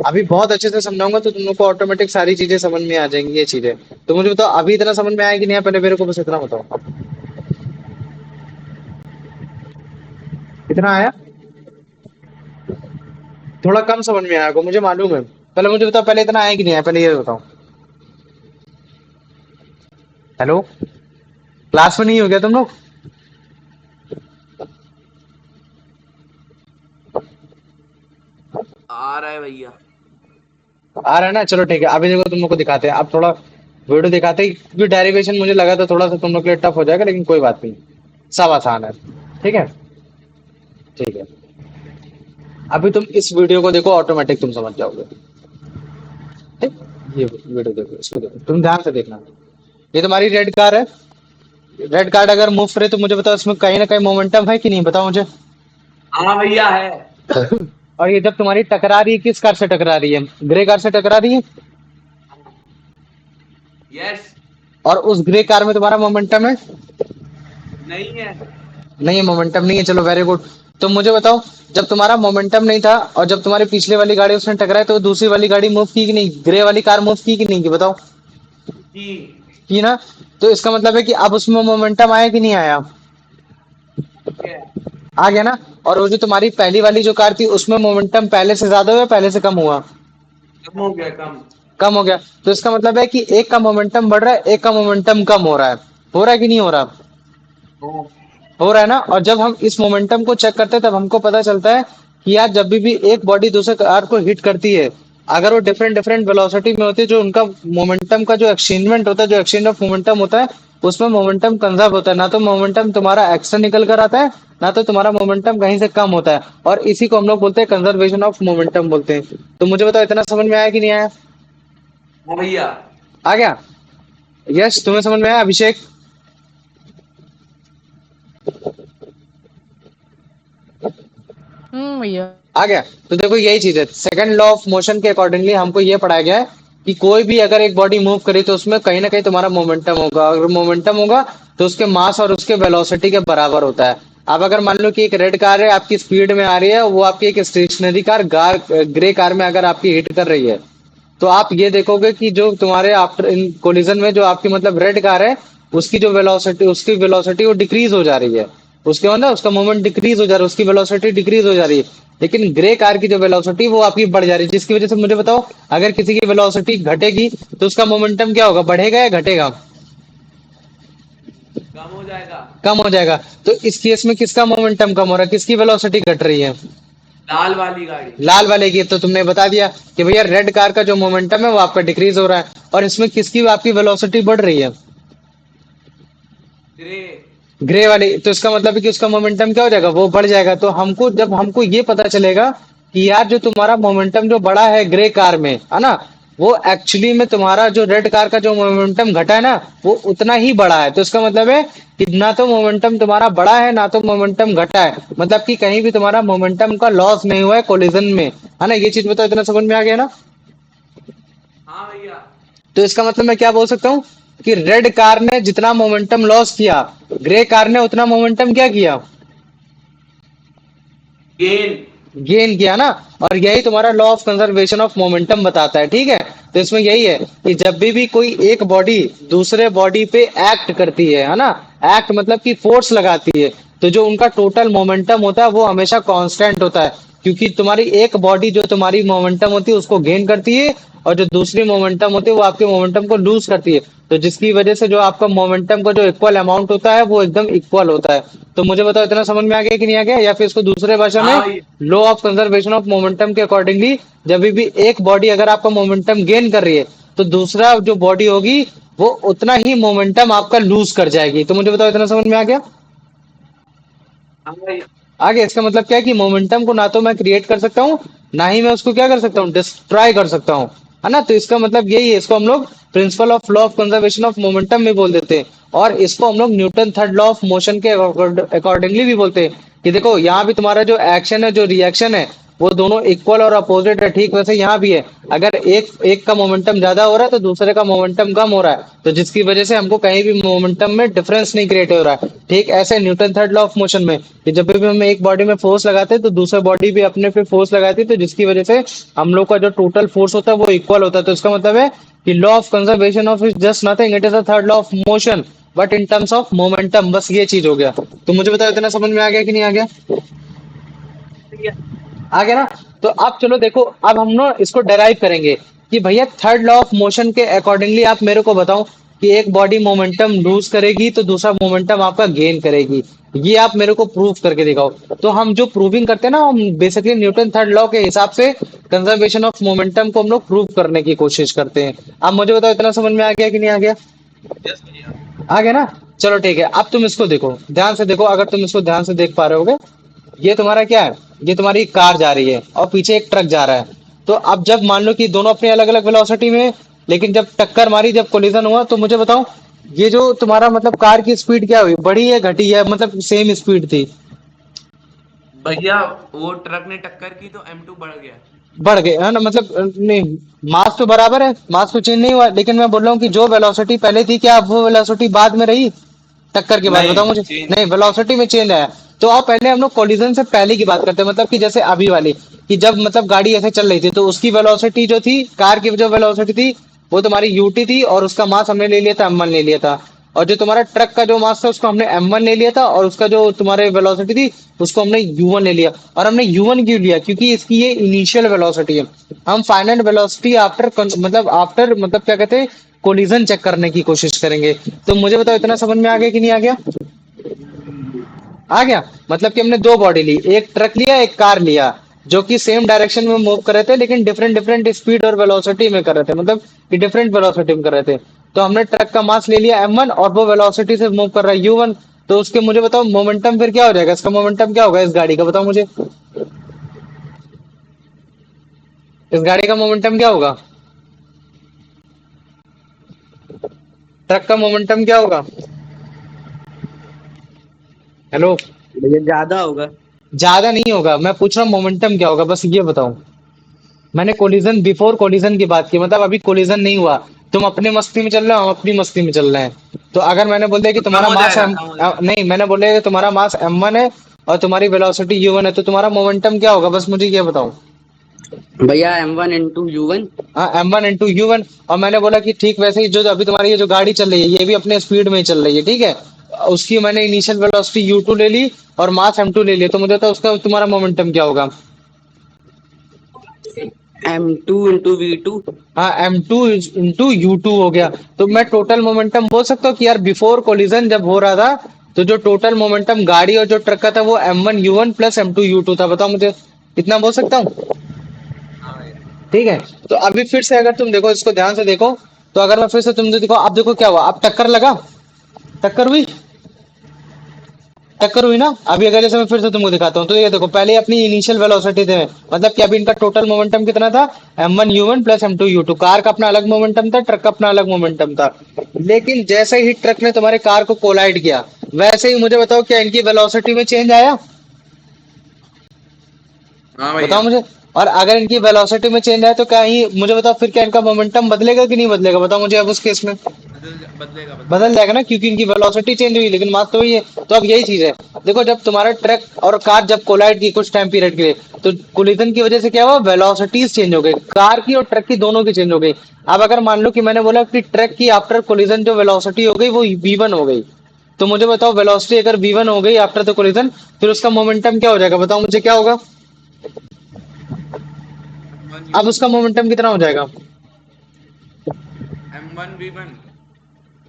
अभी बहुत अच्छे से समझाऊंगा तो तुम लोग को ऑटोमेटिक सारी चीजें समझ में आ जाएंगी, ये चीज है। तो मुझे बताओ अभी इतना समझ में आया कि नहीं आया, पहले मेरे को बस इतना बताओ कितना आया। थोड़ा कम समझ में आया को मुझे मालूम है। पहले मुझे बताओ पहले इतना आया कि नहीं आया, पहले ये बताओ। हेलो, क्लास में नहीं हो गया तुम लोग। आ रहा है भैया। आ रहा है ना, चलो ठीक है। अभी देखो तुम लोग को दिखाते हैं, अब थोड़ा वीडियो दिखाते हैं क्योंकि डेरिवेशन मुझे लगा था थोड़ा सा तुम लोग के लिए टफ हो जाएगा, लेकिन कोई बात नहीं, सब आसान है। ठीक है, ठीक है। अभी तुम इस वीडियो को देखो, ऑटोमेटिक तुम समझ जाओगे। ठीक, ये वीडियो देखो, इसको देखो, तुम ध्यान से देखना। ये तुम्हारी रेड कार है, रेड कार्ड अगर मूव करे तो मुझे बताओ इसमें कहीं ना कहीं मोमेंटम है कि नहीं, बताओ मुझे। हाँ भैया है। और ये जब तुम्हारी टकरा रही है किस कार से टकरा रही है, ग्रे कार से टकरा रही है। यस। और उस ग्रे कार में तुम्हारा मोमेंटम है, नहीं है। नहीं है, मोमेंटम नहीं है। चलो वेरी गुड। तो मुझे बताओ जब तुम्हारा मोमेंटम नहीं था और जब तुम्हारी पिछले वाली गाड़ी उसने टकराई तो दूसरी वाली गाड़ी मूव की कि नहीं, ग्रे वाली कार मूव की कि नहीं की बताओ। जी। की ना। तो इसका मतलब है कि अब उसमें मोमेंटम आया कि नहीं आया, है। आ गया ना। और वो जो तुम्हारी पहली वाली जो कार थी उसमें मोमेंटम पहले से ज्यादा हुआ पहले से कम हुआ, कम हो गया कम। कम हो गया। तो इसका मतलब है कि एक का मोमेंटम बढ़ रहा है एक का मोमेंटम कम हो रहा है कि नहीं हो रहा, हाँ। हो रहा है ना। और जब हम इस मोमेंटम को चेक करते हैं तब हमको पता चलता है कि यार जब भी एक बॉडी दूसरे कार को हिट करती है अगर वो डिफरेंट डिफरेंट वेलोसिटी में होती है, जो उनका मोमेंटम का जो एक्सचेंजमेंट होता है, जो एक्सचेंज ऑफ मोमेंटम होता है, उसमें मोमेंटम कंजर्व होता है। ना तो मोमेंटम तुम्हारा एक्स से निकल कर आता है, ना तो तुम्हारा मोमेंटम कहीं से कम होता है। और इसी को हम लोग बोलते हैं कंजर्वेशन ऑफ मोमेंटम बोलते हैं। तो मुझे बताओ इतना समझ में आया कि नहीं आया? हाँ भैया। आ गया? यस, तुम्हें समझ में आया अभिषेक? भैया। आ गया? तो देखो यही चीज है, सेकंड लॉ ऑफ मोशन के अकॉर्डिंगली हमको ये पढ़ाया गया है कि कोई भी अगर एक बॉडी मूव करे तो उसमें कहीं ना कहीं तुम्हारा मोमेंटम होगा। अगर मोमेंटम होगा तो उसके मास और उसके वेलोसिटी के बराबर होता है। अब अगर मान लो कि एक रेड कार है, आपकी स्पीड में आ रही है, वो आपकी एक स्टेशनरी कार ग्रे कार में अगर आपकी हिट कर रही है, तो आप ये देखोगे कि जो तुम्हारे आफ्टर इन कोलिजन में जो आपकी मतलब रेड कार है, उसकी वेलोसिटी वो डिक्रीज हो जा रही है। उसके मतलब उसका मोमेंट डिक्रीज हो जा रहा है, उसकी वेलोसिटी डिक्रीज हो जा रही है। लेकिन ग्रे कार की जो वेलोसिटी वो आपकी बढ़ जा रही है, जिसकी वजह से मुझे बताओ, अगर किसी की वेलोसिटी घटेगी तो उसका मोमेंटम क्या होगा, बढ़ेगा या घटेगा? कम हो जाएगा। कम हो जाएगा। तो इस केस में किसका मोमेंटम कम हो रहा है, किसकी वेलोसिटी घट रही है? लाल वाली गाड़ी। लाल वाले की। तो तुमने बता दिया कि भैया रेड कार का जो मोमेंटम है वो आपका डिक्रीज हो रहा है, और इसमें किसकी आपकी वेलोसिटी बढ़ रही है? ग्रे। ग्रे वाली। तो इसका मतलब है कि उसका मोमेंटम क्या हो जाएगा, वो बढ़ जाएगा। तो हमको जब हमको ये पता चलेगा कि यार जो तुम्हारा मोमेंटम जो बढ़ा है ग्रे कार में, है ना, वो एक्चुअली में तुम्हारा जो रेड कार का जो मोमेंटम घटा है ना, वो उतना ही बढ़ा है। तो इसका मतलब है कि ना तो मोमेंटम तुम्हारा बढ़ा है, ना तो मोमेंटम घटा है। मतलब कि कहीं भी तुम्हारा मोमेंटम का लॉस नहीं हुआ है कोलिजन में, है ना। ये चीज बताओ इतना समझ में आ गया ना? हाँ भैया। तो इसका मतलब मैं क्या बोल सकता हूँ कि रेड कार ने जितना मोमेंटम लॉस किया, ग्रे कार ने उतना मोमेंटम क्या किया, गेन। गेन किया ना। और यही तुम्हारा law of conservation of momentum बताता है, ठीक है। तो इसमें यही है कि जब भी कोई एक बॉडी दूसरे बॉडी पे एक्ट करती है ना, एक्ट मतलब कि फोर्स लगाती है, तो जो उनका टोटल मोमेंटम होता है वो हमेशा कांस्टेंट होता है। क्योंकि तुम्हारी एक बॉडी जो तुम्हारी मोमेंटम होती है उसको गेन करती है, और जो दूसरी मोमेंटम होती है वो आपके मोमेंटम को लूज करती है। तो जिसकी वजह से जो आपका मोमेंटम का जो इक्वल अमाउंट होता है वो एकदम इक्वल होता है। तो मुझे बताओ इतना समझ में आ गया कि नहीं आ गया? या फिर इसको दूसरे भाषा में, हाँ भैया। Law of conservation of momentum के अकॉर्डिंगली जब भी एक बॉडी अगर आपका मोमेंटम गेन कर रही है, तो दूसरा जो बॉडी होगी वो उतना ही मोमेंटम आपका लूज कर जाएगी। तो मुझे बताओ इतना समझ में आ गया? हाँ भैया। आगे इसका मतलब क्या है कि मोमेंटम को ना तो मैं क्रिएट कर सकता हूँ, ना ही मैं उसको क्या कर सकता हूँ, डिस्ट्रॉय कर सकता हूँ, है ना। तो इसका मतलब यही है, इसको हम लोग principle of law of conservation of momentum में बोल देते हैं। और इसको हम लोग Newton third law of motion के अकॉर्डिंगली भी बोलते हैं कि देखो यहाँ भी तुम्हारा जो एक्शन है, जो रिएक्शन है, वो दोनों इक्वल और अपोजिट है। ठीक वैसे यहाँ भी है, अगर एक एक का मोमेंटम ज्यादा हो रहा है तो दूसरे का मोमेंटम कम हो रहा है, तो जिसकी वजह से हमको कहीं भी मोमेंटम में डिफरेंस नहीं क्रिएट हो रहा है। ठीक ऐसे Newton third law of motion में कि जब भी हम एक बॉडी में फोर्स लगाते हैं तो दूसरे बॉडी भी अपने पे फोर्स लगाती है, तो जिसकी वजह से हम लोग का जो टोटल फोर्स होता है वो इक्वल होता है। तो इसका मतलब है कि law of conservation of is just nothing, it is the third law of motion but in terms of momentum. बस ये चीज हो गया। तो मुझे बताओ इतना समझ में आ गया कि नहीं आ गया? भैया। आ गया ना? तो अब चलो देखो, अब हम ना इसको डेराइव करेंगे कि भैया थर्ड लॉ ऑफ मोशन के अकॉर्डिंगली आप मेरे को बताओ कि एक बॉडी मोमेंटम लूज करेगी तो दूसरा मोमेंटम आपका गेन करेगी। ये आप मेरे को प्रूव करके दिखाओ। तो हम जो प्रूविंग करते हैं ना, हम बेसिकली न्यूटन थर्ड लॉ के हिसाब से कंजर्वेशन ऑफ मोमेंटम को हम लोग प्रूव करने की कोशिश करते हैं। अब मुझे बताओ इतना समझ में आ गया कि नहीं आ गया? यस भैया। आ गया ना? चलो ठीक है, अब तुम इसको देखो, ध्यान से देखो। अगर तुम इसको ध्यान से देख पा रहे होगे, ये तुम्हारा क्या है, ये तुम्हारी कार जा रही है और पीछे एक ट्रक जा रहा है। तो अब जब मान लो कि दोनों अपनी अलग अलग वेलोसिटी में हैं, लेकिन जब टक्कर मारी, जब कोलिजन हुआ, तो मुझे बताओ ये जो तुम्हारा मतलब कार की स्पीड क्या हुई, बढ़ी है घटी है, मतलब सेम स्पीड थी? भैया वो ट्रक ने टक्कर की तो M2 बढ़ गया। बढ़ गए, है ना। मतलब नहीं, मास तो बराबर है, मास तो चेंज नहीं हुआ, लेकिन मैं बोल रहा हूँ कि जो वेलोसिटी पहले थी क्या अब वो वेलोसिटी बाद में रही टक्कर के बाद? नहीं बताओ मुझे। चेंज। नहीं, वेलोसिटी में चेंज आया। तो आप पहले हम लोग कोलिजन से पहले की बात करते हैं, मतलब कि जैसे अभी वाली, कि जब मतलब गाड़ी ऐसे चल रही थी तो उसकी वेलोसिटी जो थी, कार की जो वेलोसिटी थी वो तुम्हारी यूटी थी, और उसका मास हमने ले लिया था M1 ले लिया था। और जो तुम्हारा ट्रक का जो मास था उसको हमने M1 ले लिया था, और उसका जो तुम्हारे वेलोसिटी थी उसको हमने U1 ले लिया। और हमने U1 क्यों लिया? क्योंकि इसकी ये इनिशियल वेलोसिटी है। हम फाइनल वेलोसिटी आफ्टर मतलब क्या कहते हैं, कोलिजन चेक करने की कोशिश करेंगे। तो मुझे बताओ इतना समझ में आ गया कि नहीं आ गया? आ गया। मतलब कि हमने दो बॉडी ली, एक ट्रक लिया एक कार लिया। जो कि सेम डायरेक्शन में मूव कर रहे थे लेकिन डिफरेंट डिफरेंट स्पीड और वेलोसिटी में कर रहे थे, मतलब कि डिफरेंट वेलोसिटी में कर रहे थे। तो हमने ट्रक का मास ले लिया m1 और वो वेलोसिटी से मूव कर रहा है u1। तो उसके मुझे बताओ मोमेंटम फिर क्या हो जाएगा, इसका मोमेंटम क्या होगा इस गाड़ी का, बताओ मुझे इस गाड़ी का मोमेंटम क्या होगा, ट्रक का मोमेंटम क्या होगा। हेलो। भैया ज्यादा होगा। ज्यादा नहीं होगा, मैं पूछ रहा हूँ मोमेंटम क्या होगा, बस ये बताओ। मैंने कोलिजन बिफोर कोलिजन की बात की, मतलब अभी कोलिजन नहीं हुआ, तुम अपने मस्ती में चल रहे हो, हम अपनी मस्ती में चल रहे हैं। तो अगर मैंने बोल दिया कि तो कम तुम्हारा हो मास जाएगा, कम हो जाएगा। नहीं, मैंने बोल दिया कि तुम्हारा मास m1 है और तुम्हारी वेलोसिटी u1 है, तो तुम्हारा मोमेंटम क्या होगा, बस मुझे ये बताओ। भैया m1 × u1। हाँ, m1 × u1। और मैंने बोला कि ठीक वैसे ही जो अभी तुम्हारी ये जो गाड़ी चल रही है ये भी अपने स्पीड में ही चल रही है, ठीक है। उसकी मैंने इनिशियल वेलोसिटी u2 ले ली और मास m2 ले लिया, तो मुझे तो उसका तुम्हारा मोमेंटम क्या होगा। m2 × v2। हाँ, m2 × u2 हो गया। तो मैं टोटल मोमेंटम बोल सकता हूँ कि यार बिफोर कोलिजन जब हो रहा था तो जो टोटल मोमेंटम गाड़ी और जो ट्रक का था वो m1 u1 plus m2 u2 था, बताओ मुझे, इतना बोल सकता हूँ। हाँ भैया। ठीक है। तो अभी फिर से अगर तुम देखो इसको ध्यान से देखो, तो अगर मैं फिर से तुम देखो, अब देखो क्या हुआ, अब टक्कर लगा, टक्कर हुई, टक्कर हुई ना। अभी अगर जैसे मैं फिर से तुमको दिखाता हूँ, तो ये देखो पहले अपनी इनिशियल वेलोसिटी थे, मतलब कि अभी इनका टोटल मोमेंटम कितना था, m1 u1 plus m2 u2। Car का अपना अलग मोमेंटम था, ट्रक का अपना अलग मोमेंटम था। लेकिन जैसे ही ट्रक ने तुम्हारे कार को कोलाइड किया, वैसे ही मुझे बताओ क्या इनकी वेलोसिटी में चेंज आया, हाँ बताओ भैया। मुझे। और अगर इनकी वेलोसिटी में चेंज आए तो क्या ही मुझे बताओ फिर क्या इनका मोमेंटम बदलेगा कि नहीं बदलेगा, बताओ मुझे अब उस केस में। बदलेगा, बदल बदलेगा। जाएगा ना, क्योंकि इनकी वेलोसिटी चेंज हुई लेकिन मास तो वही है। तो अब यही चीज है, देखो जब तुम्हारा ट्रक और कार जब कोलाइड की कुछ टाइम पीरियड के लिए, तो कोलिजन की वजह से क्या हुआ, वेलोसिटीज चेंज हो गई, कार की और ट्रक की दोनों की चेंज हो गई। अब अगर मान लो कि मैंने बोला कि ट्रक की आफ्टर कोलिजन जो वेलोसिटी हो गई वो v1 हो गई, तो मुझे बताओ वेलोसिटी अगर v1 हो गई आफ्टर द कोलिजन, फिर उसका मोमेंटम क्या हो जाएगा, बताओ मुझे क्या होगा। m1 अब u1 उसका मोमेंटम कितना हो जाएगा, m1 v1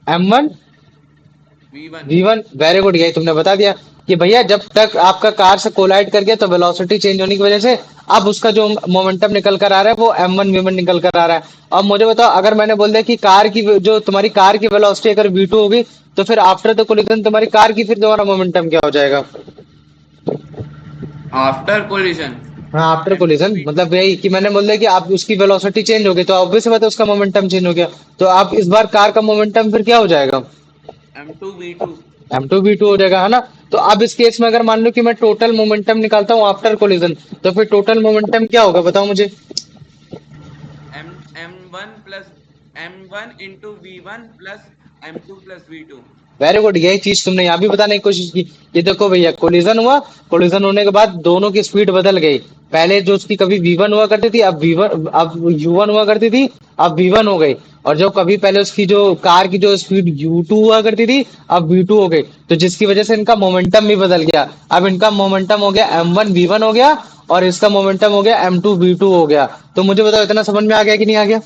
m1 v1। v1। Very good, यही तुमने बता दिया कि भैया जब तक आपका कार से कोलाइड कर गया तो वेलोसिटी चेंज होने की वजह से अब उसका जो मोमेंटम निकल कर आ रहा है वो m1 v1 निकल कर आ रहा है। अब मुझे बताओ अगर मैंने बोल दिया कि कार की जो तुम्हारी कार की वेलोसिटी अगर v2 होगी, तो फिर आफ्टर द कोलिजन तुम्हारी कार की फिर तुम्हारा मोमेंटम क्या हो जाएगा। आफ्टर कोलिजन हाँ, आफ्टर m2 कोलिजन v2। मतलब यही कि मैंने बोल दिया कि आप उसकी वेलोसिटी चेंज हो गई तो ऑब्वियस बात है उसका मोमेंटम चेंज हो गया। तो आप इस बार कार का मोमेंटम फिर क्या हो जाएगा, m2 v2। m2v2 हो जाएगा, है ना। तो अब इस केस में अगर मान लो कि मैं टोटल मोमेंटम निकालता हूँ आफ्टर कोलिजन, तो फिर टोटल मोमेंटम क्या होगा, बताओ मुझे। m m1 plus m1 into v1 plus m2 plus v2। Very good, यही चीज तुमने यहाँ भी बताने की कोशिश की। ये देखो भैया कोलिजन हुआ, कोलिजन होने के बाद दोनों की स्पीड बदल गई। पहले जो उसकी कभी v1 हुआ करती थी अब v1, अब u1 हुआ करती थी, अब v1 हो गई। और जो कभी पहले उसकी जो कार की जो स्पीड u2 हुआ करती थी अब v2 हो गई। तो जिसकी वजह से इनका मोमेंटम भी बदल गया। अब इनका मोमेंटम हो गया m1 v1 हो गया और इसका मोमेंटम हो गया m2 v2 हो गया। तो मुझे बताओ इतना समझ में आ गया कि नहीं आ गया,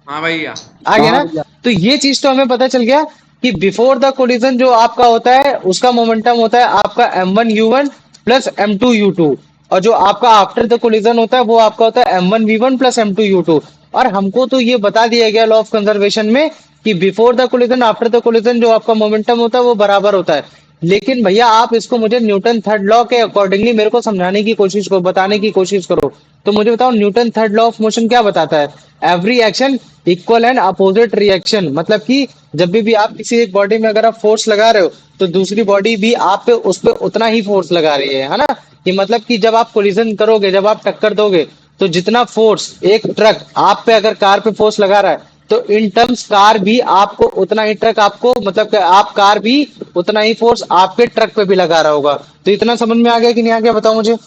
हाँ भैया। आ गया हाँ ना। भैया। तो ये चीज तो हमें पता चल गया कि बिफोर द कोलिजन जो आपका होता है उसका मोमेंटम होता है आपका m1 u1 plus m2 u2। और जो आपका आफ्टर द कोलिजन होता है वो आपका होता है m1 v1 plus m2 u2। और हमको तो ये बता दिया गया लॉ ऑफ कंजर्वेशन में कि before the collision after the collision जो आपका मोमेंटम होता है वो बराबर होता है। लेकिन भैया आप इसको मुझे न्यूटन थर्ड लॉ के अकॉर्डिंगली मेरे को समझाने की कोशिश करो, बताने की कोशिश करो। तो मुझे बताओ Newton third law of motion क्या बताता है, every action equal and opposite reaction. मतलब कि जब भी आप किसी एक बॉडी में अगर आप फोर्स लगा रहे हो तो दूसरी बॉडी भी आप पे उस पे उतना ही फोर्स लगा रही है ना। कि मतलब कि जब आप कोलिजन करोगे, जब आप टक्कर दोगे, तो जितना फोर्स एक ट्रक आप पे अगर कार पे फोर्स लगा रहा है, तो इन टर्म्स कार भी आपको उतना ही ट्रक आपको मतलब कि आप कार भी उतना ही फोर्स आपके ट्रक पे भी लगा रहा होगा। तो इतना समझ में आ गया कि नहीं आ गया, बताओ मुझे,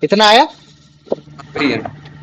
इतना आया, भैया।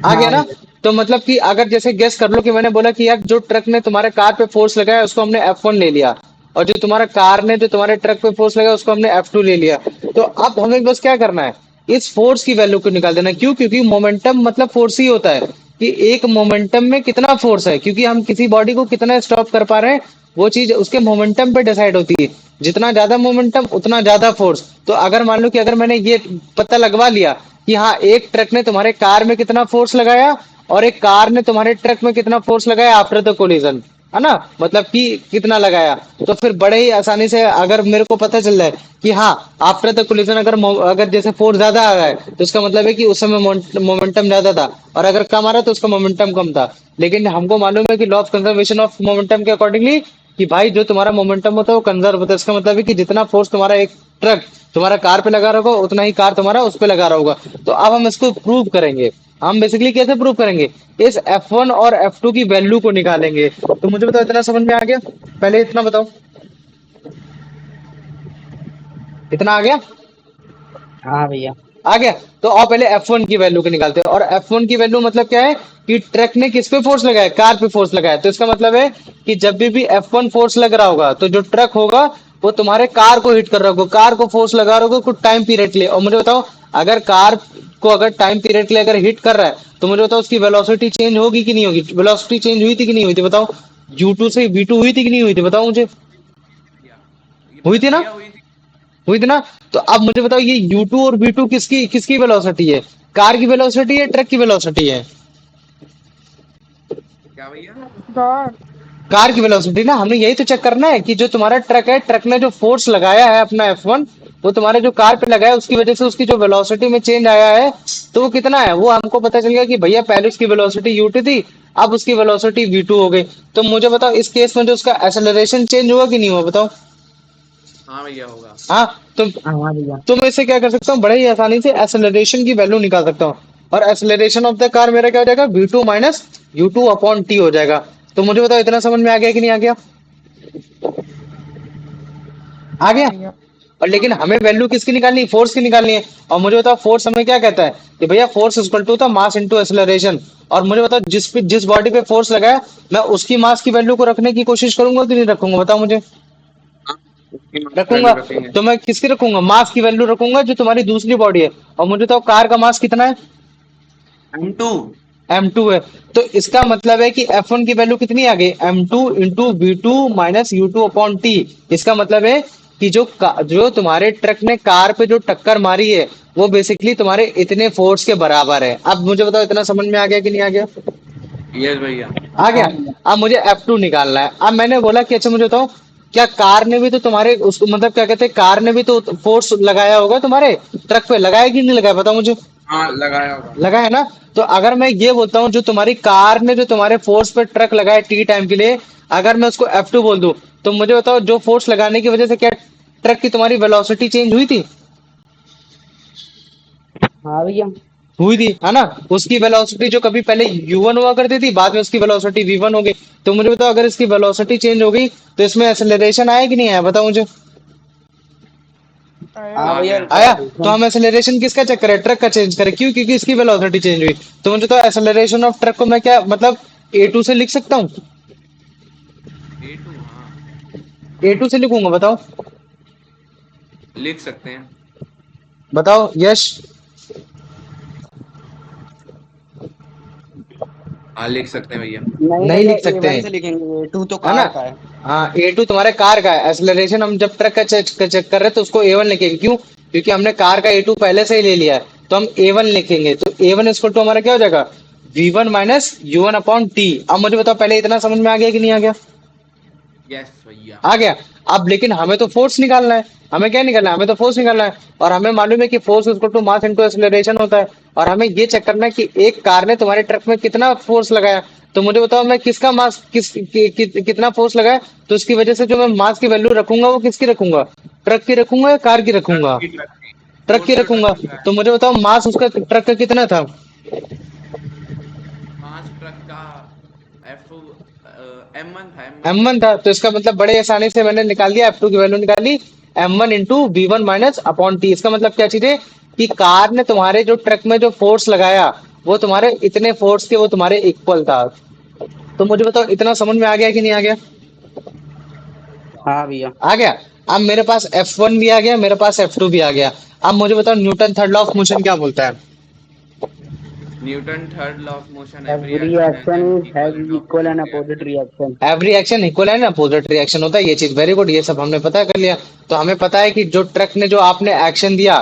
आ गया हाँ ना। भैया। तो मतलब कि अगर जैसे गेस कर लो कि मैंने बोला कि यार जो ट्रक ने तुम्हारे कार पे फोर्स लगाया उसको हमने F1 ले लिया, और जो तुम्हारा कार ने जो तुम्हारे ट्रक पे फोर्स लगाया उसको हमने F2 ले लिया। तो अब हमें बस क्या करना है, इस फोर्स की वैल्यू को निकाल देना। क्यों, क्योंकि मोमेंटम मतलब फोर्स ही होता है कि एक मोमेंटम में कितना फोर्स है, क्योंकि हम किसी बॉडी को कितना स्टॉप कर पा रहे हैं वो चीज उसके मोमेंटम पे डिसाइड होती है जितना ज्यादा मोमेंटम उतना ज्यादा फोर्स। तो अगर मान लो कि अगर मैंने ये पता लगवा लिया कि हाँ एक ट्रक ने तुम्हारे कार में कितना फोर्स लगाया और एक कार ने तुम्हारे ट्रक में कितना फोर्स लगाया आफ्टर द कोलिजन, है ना, मतलब कि कितना लगाया, तो फिर बड़े ही आसानी से अगर मेरे को पता चल जाए कि हाँ आफ्टर द कोलिजन अगर जैसे फोर्स ज्यादा आ रहा है तो इसका मतलब है कि उस समय मोमेंटम ज्यादा था, और अगर कम आ रहा तो उसका मोमेंटम कम था। लेकिन हमको मालूम है कि law of conservation of momentum के अकॉर्डिंगली कि भाई जो तुम्हारा मोमेंटम होता है वो कंजर्व होता है। इसका मतलब है कि जितना फोर्स तुम्हारा एक ट्रक तुम्हारा कार पे लगा रहा होगा उतना ही कार तुम्हारा उस पे लगा रहा होगा। तो अब हम इसको प्रूव करेंगे। हम बेसिकली कैसे प्रूव करेंगे, इस F1 और F2 की वैल्यू को निकालेंगे। तो मुझे बताओ इतना समझ में आ गया, पहले इतना बताओ, इतना आ गया, हाँ भैया। आ गया। तो और पहले F1 की वैल्यू को निकालते हैं, और F1 की वैल्यू मतलब क्या है कि ट्रक ने किस पे फोर्स लगाया, कार पे फोर्स लगाया। तो इसका मतलब है कि जब भी F1 फोर्स लग रहा होगा तो जो ट्रक होगा वो तुम्हारे कार को हिट कर रहा होगा, कार को फोर्स लगा रहा होगा कुछ टाइम पीरियड के लिए। और मुझे बताओ अगर कार को अगर टाइम पीरियड के लिए अगर हिट कर रहा है तो मुझे बताओ उसकी वेलोसिटी चेंज होगी कि नहीं होगी, वेलोसिटी चेंज हुई थी कि नहीं हुई थी बताओ, U2 से V2 हुई थी कि नहीं हुई थी बताओ मुझे, हुई थी ना, भैया हुई थी। हुई थी ना। तो अब मुझे बताओ ये U2 और V2 किसकी किसकी वेलोसिटी है, कार की वेलोसिटी है ट्रक की वेलोसिटी है, क्या भैया? God. कार की वेलोसिटी ना। हमें यही तो चेक करना है कि जो तुम्हारा ट्रक है, ट्रक ने जो फोर्स लगाया है अपना F1 वो तुम्हारे जो कार पे लगाया है उसकी वजह से उसकी जो वेलोसिटी में चेंज आया है तो वो कितना है, वो हमको पता चल गया कि भैया पहले उसकी वेलोसिटी U2 थी अब उसकी वेलोसिटी V2 हो गई। तो मुझे बताओ इस केस में जो उसका एक्सेलरेशन चेंज हुआ कि नहीं हुआ बताओ। हाँ भैया होगा। हाँ तुम हाँ भैया। तो मैं इससे क्या कर सकता हूँ, बड़े ही आसानी से एक्सेलरेशन की वैल्यू निकाल सकता हूँ। और एक्सेलरेशन ऑफ द कार मेरा क्या हो जाएगा, V2 minus U2 upon T हो जाएगा। तो मुझे बताओ इतना समझ में आ गया कि नहीं आ गया, आ हाँ गया। भैया। और लेकिन हमें वैल्यू किसकी निकालनी है, फोर्स की निकालनी है। और मुझे बताओ फोर्स हमें क्या कहता है कि भैया फोर्स इक्वल टू था मास इंटू एक्सेलरेशन। और मुझे बताओ जिस बॉडी पे फोर्स लगाया मैं उसकी मास की वैल्यू को रखने की कोशिश करूंगा कि नहीं रखूंगा बताओ मुझे, उसकी मास रखूंगा। वैल्यू रखेंगे। तो मैं किसकी रखूंगा, मास की वैल्यू रखूंगा जो तुम्हारी दूसरी बॉडी है। और मुझे तो कार का मास कितना है, M2। M2 है। तो इसका मतलब है कि F1 की वैल्यू कितनी आ गई, M2 into V2 minus U2 upon T. इसका मतलब है कि जो तुम्हारे ट्रक ने कार पे जो टक्कर मारी है वो बेसिकली तुम्हारे इतने फोर्स के बराबर है। अब मुझे बताओ इतना समझ में आ गया कि नहीं आ गया, यस भैया। आ गया। हाँ भैया। अब मुझे F2 निकालना है। अब मैंने बोला कि अच्छा मुझे बताओ क्या कार ने भी तो तुम्हारे उसको मतलब क्या कहते हैं, कार ने भी तो फोर्स लगाया होगा तुम्हारे ट्रक पे, लगाया कि नहीं लगाया बताओ मुझे, हाँ लगाया होगा। लगा है ना। तो अगर मैं ये बोलता हूँ जो तुम्हारी कार ने जो तुम्हारे फोर्स पे ट्रक लगाया टी टाइम के लिए, अगर मैं उसको F2 बोल दूं तो मुझे बताओ जो फोर्स लगाने की वजह से क्या ट्रक की तुम्हारी वेलोसिटी चेंज हुई थी, हाँ भैया। हुई थी, है ना। उसकी वेलोसिटी जो कभी पहले U1 हुआ करती थी बाद में उसकी वेलोसिटी V1 हो गई। तो मुझे बताओ अगर इसकी वेलोसिटी चेंज हो गई तो इसमें एक्सेलरेशन आया कि नहीं आया बताओ मुझे, आया। हाँ आ भैया। गया। आया। तो हम एक्सेलरेशन किसका चेक करें, ट्रक का चेंज करें, क्यों, क्योंकि इसकी वेलोसिटी चेंज हुई। तो मुझे तो एक्सेलरेशन ऑफ ट्रक को मैं क्या मतलब A2 से लिख सकता हूँ, A2 हाँ A2 से लिखूंगा बताओ, लिख सकते हैं। बताओ यश। हाँ लिख सकते हैं भैया। नहीं नहीं भैया, लिख सकते A1 हैं, से लिखेंगे, A2 तो है ना। कार का है। हाँ A2 तुम्हारे कार का है, एक्सेलरेशन हम जब ट्रक का चेक कर रहे हैं तो उसको A1 लिखेंगे, क्यों, क्योंकि हमने कार का A2 पहले से ही ले लिया है। तो हम A1 लिखेंगे। तो A1 इसको तो हमारा क्या हो जाएगा, V1 minus U1 upon T. अब मुझे बताओ पहले इतना समझ में आ गया कि नहीं आ गया, यस भैया। आ गया। अब लेकिन हमें तो फोर्स निकालना है, हमें क्या निकालना है, हमें तो फोर्स निकालना है। और हमें मालूम है कि force equal to mass into acceleration होता है। और हमें ये चेक करना है कि एक कार ने तुम्हारे ट्रक में कितना फोर्स लगाया। तो मुझे बताओ मैं किसका मास कितना फोर्स लगाया, तो उसकी वजह से जो मैं मास की वैल्यू रखूंगा वो किसकी रखूंगा, ट्रक की रखूंगा या कार की ट्रक रखूंगा, की ट्रक की ट्रक की फोर्स तो ट्रक रखूंगा। की का है। तो मुझे बताओ मास उसका ट्रक का कितना था, मास ट्रक का F M1 था M1। M1 था। तो इसका मतलब बड़े आसानी से मैंने निकाल दिया, F2 की वैल्यू निकाली, M1 into V1 minus upon T. इसका मतलब क्या चीज है कि कार ने तुम्हारे जो ट्रक में जो फोर्स लगाया वो तुम्हारे इतने फोर्स के वो तुम्हारे इक्वल था। तो मुझे बताओ इतना समझ में आ गया कि नहीं आ गया, हाँ भैया। आ गया। अब मेरे पास F1 भी आ गया, मेरे पास F2 भी आ गया। अब मुझे बताओ Newton third law of motion क्या बोलता है, Newton third law of motion every every action has action an is has equal and equal and opposite opposite reaction. reaction. Every action equal and opposite reaction होता है, ये चीज very good, ये सब हमने पता कर लिया। तो हमें पता है कि जो ट्रक ने जो आपने एक्शन दिया,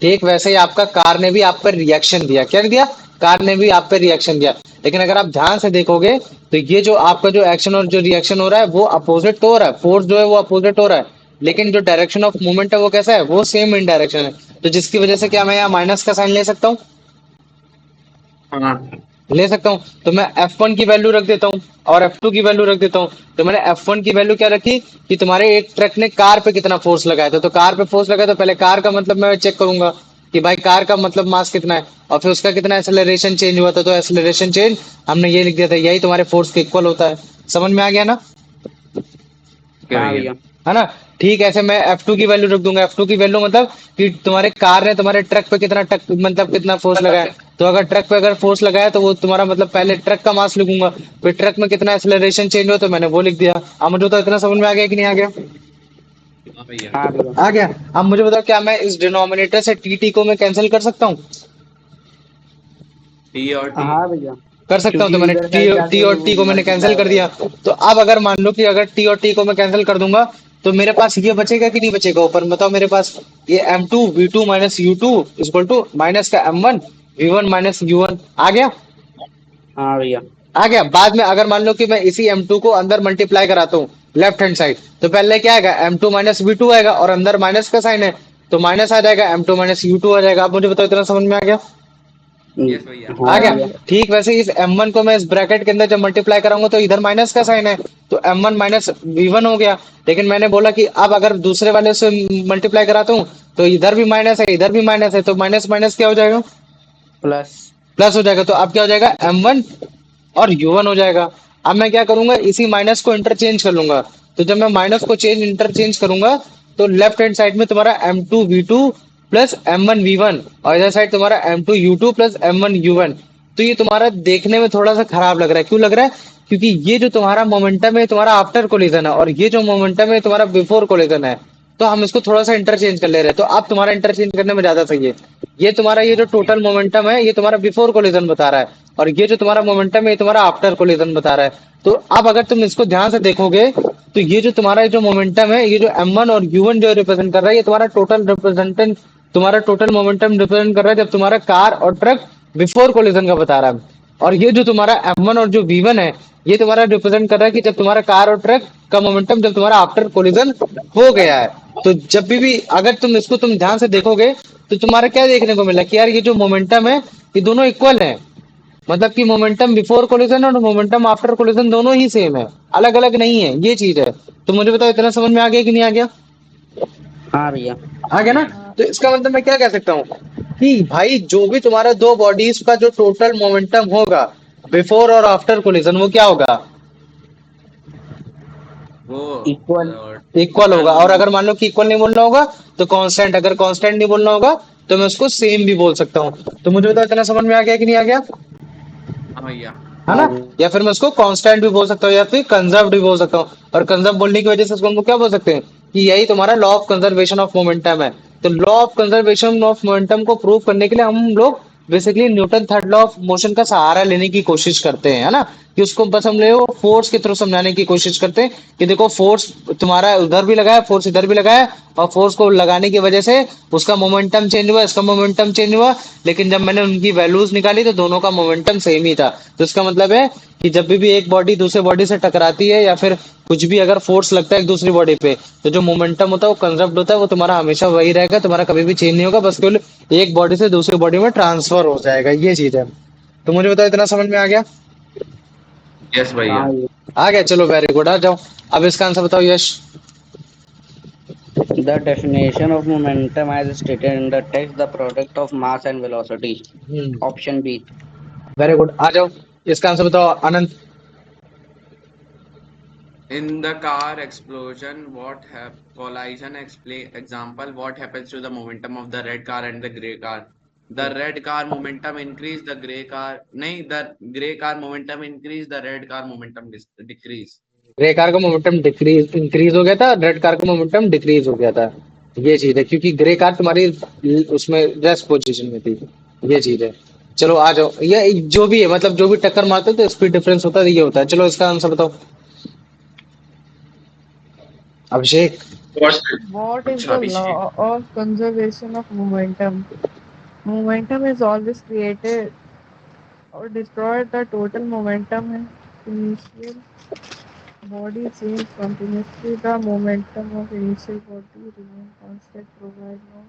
ठीक वैसे ही आपका कार ने भी आप पर रिएक्शन दिया। क्या दिया? कार ने भी आप पर रिएक्शन दिया। लेकिन अगर आप ध्यान से देखोगे तो ये जो आपका जो एक्शन और जो रिएक्शन हो रहा है वो अपोजिट तो हो रहा है, फोर्स जो है वो अपोजिट हो रहा है, लेकिन जो डायरेक्शन ऑफ मूवमेंट है वो कैसा है? वो सेम इन डायरेक्शन है। तो जिसकी वजह से क्या मैं यहाँ माइनस का साइन ले सकता हूँ? हाँ ले सकता हूँ। तो मैं F1 की वैल्यू रख देता हूँ और F2 की वैल्यू रख देता हूँ। तो मैंने F1 की वैल्यू क्या रखी कि तुम्हारे एक ट्रक ने कार पे कितना फोर्स लगाया था। तो कार पे फोर्स लगाया तो पहले कार का मतलब मैं चेक करूंगा कि भाई कार का मतलब मास कितना है, और फिर उसका कितना एक्सेलरेशन चेंज हुआ था। तो एक्सेलरेशन चेंज हमने ये लिख दिया था, यही तुम्हारे फोर्स के इक्वल होता है। समझ में आ गया ना? क्या हाँ भैया। भैया। है ना? ठीक ऐसे मैं F2 की वैल्यू रख दूंगा। F2 की वैल्यू मतलब कि तुम्हारे कार ने तुम्हारे ट्रक पे कितना मतलब कितना फोर्स लगाया। तो अगर ट्रक पे अगर फोर्स लगाया तो वो तुम्हारा मतलब पहले ट्रक का मास लिखूंगा, फिर ट्रक में कितना एक्सेलरेशन चेंज हुआ तो मैंने वो लिख दिया। अब मुझे तो इतना समझ में आ गया कि नहीं आ गया? हाँ भैया। हाँ भैया। आ गया। अब मुझे बताओ क्या मैं इस डिनोमिनेटर से टी को मैं कैंसिल कर सकता हूँ? टी और टी। हाँ भैया, कर सकता हूँ। क्योंकि तो मैंने इधर टी साइड जाके और टी को मैंने मल्टीप्लाई कैंसिल हो कर दिया। जाएगा। तो अब अगर मान लो कि अगर टी और टी को मैं कैंसिल कर दूंगा तो मेरे पास ये बचेगा कि नहीं बचेगा ऊपर? बताओ मेरे पास ये M2 V2 minus U2 equal to minus का M1 V1 माइनस U1 आ गया। हाँ भैया। आ गया। बाद में अगर मान लो कि मैं इसी M2 को अंदर मल्टीप्लाई कराता हूँ लेफ्ट हैंड साइड, तो पहले क्या आएगा? M2 माइनस V2 आएगा और अंदर माइनस का साइन है तो माइनस आ जाएगा, M2 माइनस U2 आ जाएगा। आप मुझे बताओ इतना समझ में आ गया? यस भैया। आ हाँ गया। भैया। ठीक वैसे इस M1 को मैं इस ब्रैकेट के अंदर जब मल्टीप्लाई कराऊंगा तो इधर माइनस का साइन है तो M1 माइनस V1 हो गया। लेकिन मैंने बोला कि अब अगर दूसरे वाले से मल्टीप्लाई कराता हूँ तो इधर भी माइनस है इधर भी माइनस है, तो माइनस माइनस क्या हो जाएगा? प्लस। प्लस हो जाएगा। तो अब क्या हो जाएगा? M1 और U1 हो जाएगा। अब मैं क्या करूंगा? इसी माइनस को इंटरचेंज कर लूंगा। तो जब मैं माइनस को इंटरचेंज करूंगा तो लेफ्ट हैंड साइड में तुम्हारा M2V2 प्लस M1V1 और इधर साइड तुम्हारा M2U2 प्लस M1U1। तो ये तुम्हारा देखने में थोड़ा सा खराब लग रहा है। क्यों लग रहा है? क्योंकि ये जो तुम्हारा मोमेंटम है तुम्हारा आफ्टर कोलिजन है और ये जो मोमेंटम है तुम्हारा बिफोर कोलिजन है। तो हम इसको थोड़ा सा इंटरचेंज कर ले रहे हैं। तो अब तुम्हारा इंटरचेंज करने में ज्यादा सही है। ये तुम्हारा ये जो टोटल मोमेंटम है ये तुम्हारा बिफोर कोलिजन बता रहा है और ये जो तुम्हारा मोमेंटम है ये तुम्हारा आफ्टर कोलिजन बता रहा है। तो अब अगर तुम इसको ध्यान से देखोगे तो ये जो तुम्हारा जो मोमेंटम है ये जो M1 और U1 जो रिप्रेजेंट कर रहा है ये तुम्हारा टोटल रिप्रेजेंटेंट तुम्हारा टोटल मोमेंटम रिप्रेजेंट कर रहा है जब तुम्हारा कार और ट्रक बिफोर कोलिजन का बता रहा है। और ये जो तुम्हारा M1 और जो V1 है ये तुम्हारा रिप्रेजेंट कर रहा है कि जब तुम्हारा कार और ट्रक का मोमेंटम जब तुम्हारा आफ्टर कोलिजन हो गया है। तो जब भी अगर तुम इसको तुम ध्यान से देखोगे तो तुम्हारा क्या देखने को मिला कि यार ये जो मोमेंटम है ये दोनों इक्वल है। मतलब कि मोमेंटम बिफोर कोलिजन और मोमेंटम आफ्टर कोलिजन दोनों ही सेम है, अलग अलग नहीं है। ये चीज है। तो मुझे बताओ इतना समझ में आ गया कि नहीं आ गया? हाँ भैया। आ गया ना? हाँ तो इसका मतलब मैं क्या कह सकता हूँ कि भाई जो भी तुम्हारा दो बॉडीज का जो टोटल मोमेंटम होगा बिफोर और आफ्टर कोलिजन वो क्या होगा? वो इक्वल। इक्वल होगा। और अगर मान लो कि इक्वल नहीं बोलना होगा तो कांस्टेंट, अगर कांस्टेंट नहीं बोलना होगा तो मैं उसको सेम भी बोल सकता हूँ। तो मुझे बताओ इतना समझ में आ गया कि नहीं आ गया? हाँ भैया। है हाँ ना? भैया। या फिर मैं उसको कांस्टेंट भी बोल सकता हूँ या फिर कंजर्व भी बोल सकता हूँ। और कंजर्व बोलने की वजह से उसको हम लोग क्या बोल सकते हैं कि यही तुम्हारा law of conservation of momentum है। तो law of conservation of momentum को प्रूव करने के लिए हम लोग basically Newton third law of motion का सहारा लेने की कोशिश करते हैं, है ना? कि उसको बस हम ले फोर्स के थ्रू समझाने की कोशिश करते हैं कि देखो फोर्स तुम्हारा उधर भी लगा है फोर्स इधर भी लगा है और फोर्स को लगाने की वजह से उसका मोमेंटम चेंज हुआ इसका मोमेंटम चेंज हुआ, लेकिन जब मैंने उनकी वैल्यूज निकाली तो दोनों का मोमेंटम सेम ही था। तो इसका मतलब है कि जब भी एक बॉडी दूसरे बॉडी से टकराती है या फिर कुछ भी अगर फोर्स लगता है एक दूसरी बॉडी पे तो जो मोमेंटम होता है वो कंजर्व्ड होता है, वो तुम्हारा हमेशा वही रहेगा, तुम्हारा कभी भी चेंज नहीं होगा, बस केवल एक बॉडी से दूसरी बॉडी में ट्रांसफर हो जाएगा। ये चीज है। तो मुझे बताओ इतना समझ में आ गया? यस भैया। हाँ भैया। आ गया। चलो वेरी गुड। आ जाओ अब इसका आंसर बताओ यश। The definition of momentum as stated in the text, the product of mass and velocity. Option B. Very good. आ जाओ इसका आंसर बताओ Anand. In the car explosion, collision example, what happens to the momentum of the red car and the grey car? The red car momentum increase, the grey car, nahin, the grey car momentum increase, the red car momentum decrease. Grey car का momentum decrease increase हो गया था, red car का momentum decrease हो गया था। ये चीज है क्योंकि ग्रे कार तुम्हारी उसमें रेस्ट पोजीशन में थी। ये चीज है। चलो आ जाओ, ये जो भी है मतलब जो भी टक्कर मारते हैं तो स्पीड डिफरेंस होता है, ये होता है। चलो इसका आंसर बताओ अभिषेक। What? What is अच्छा the Abhishek. law of conservation of momentum? Momentum is always created or destroyed. The total momentum in initial body change continuously. The momentum of initial body remain constant, provide no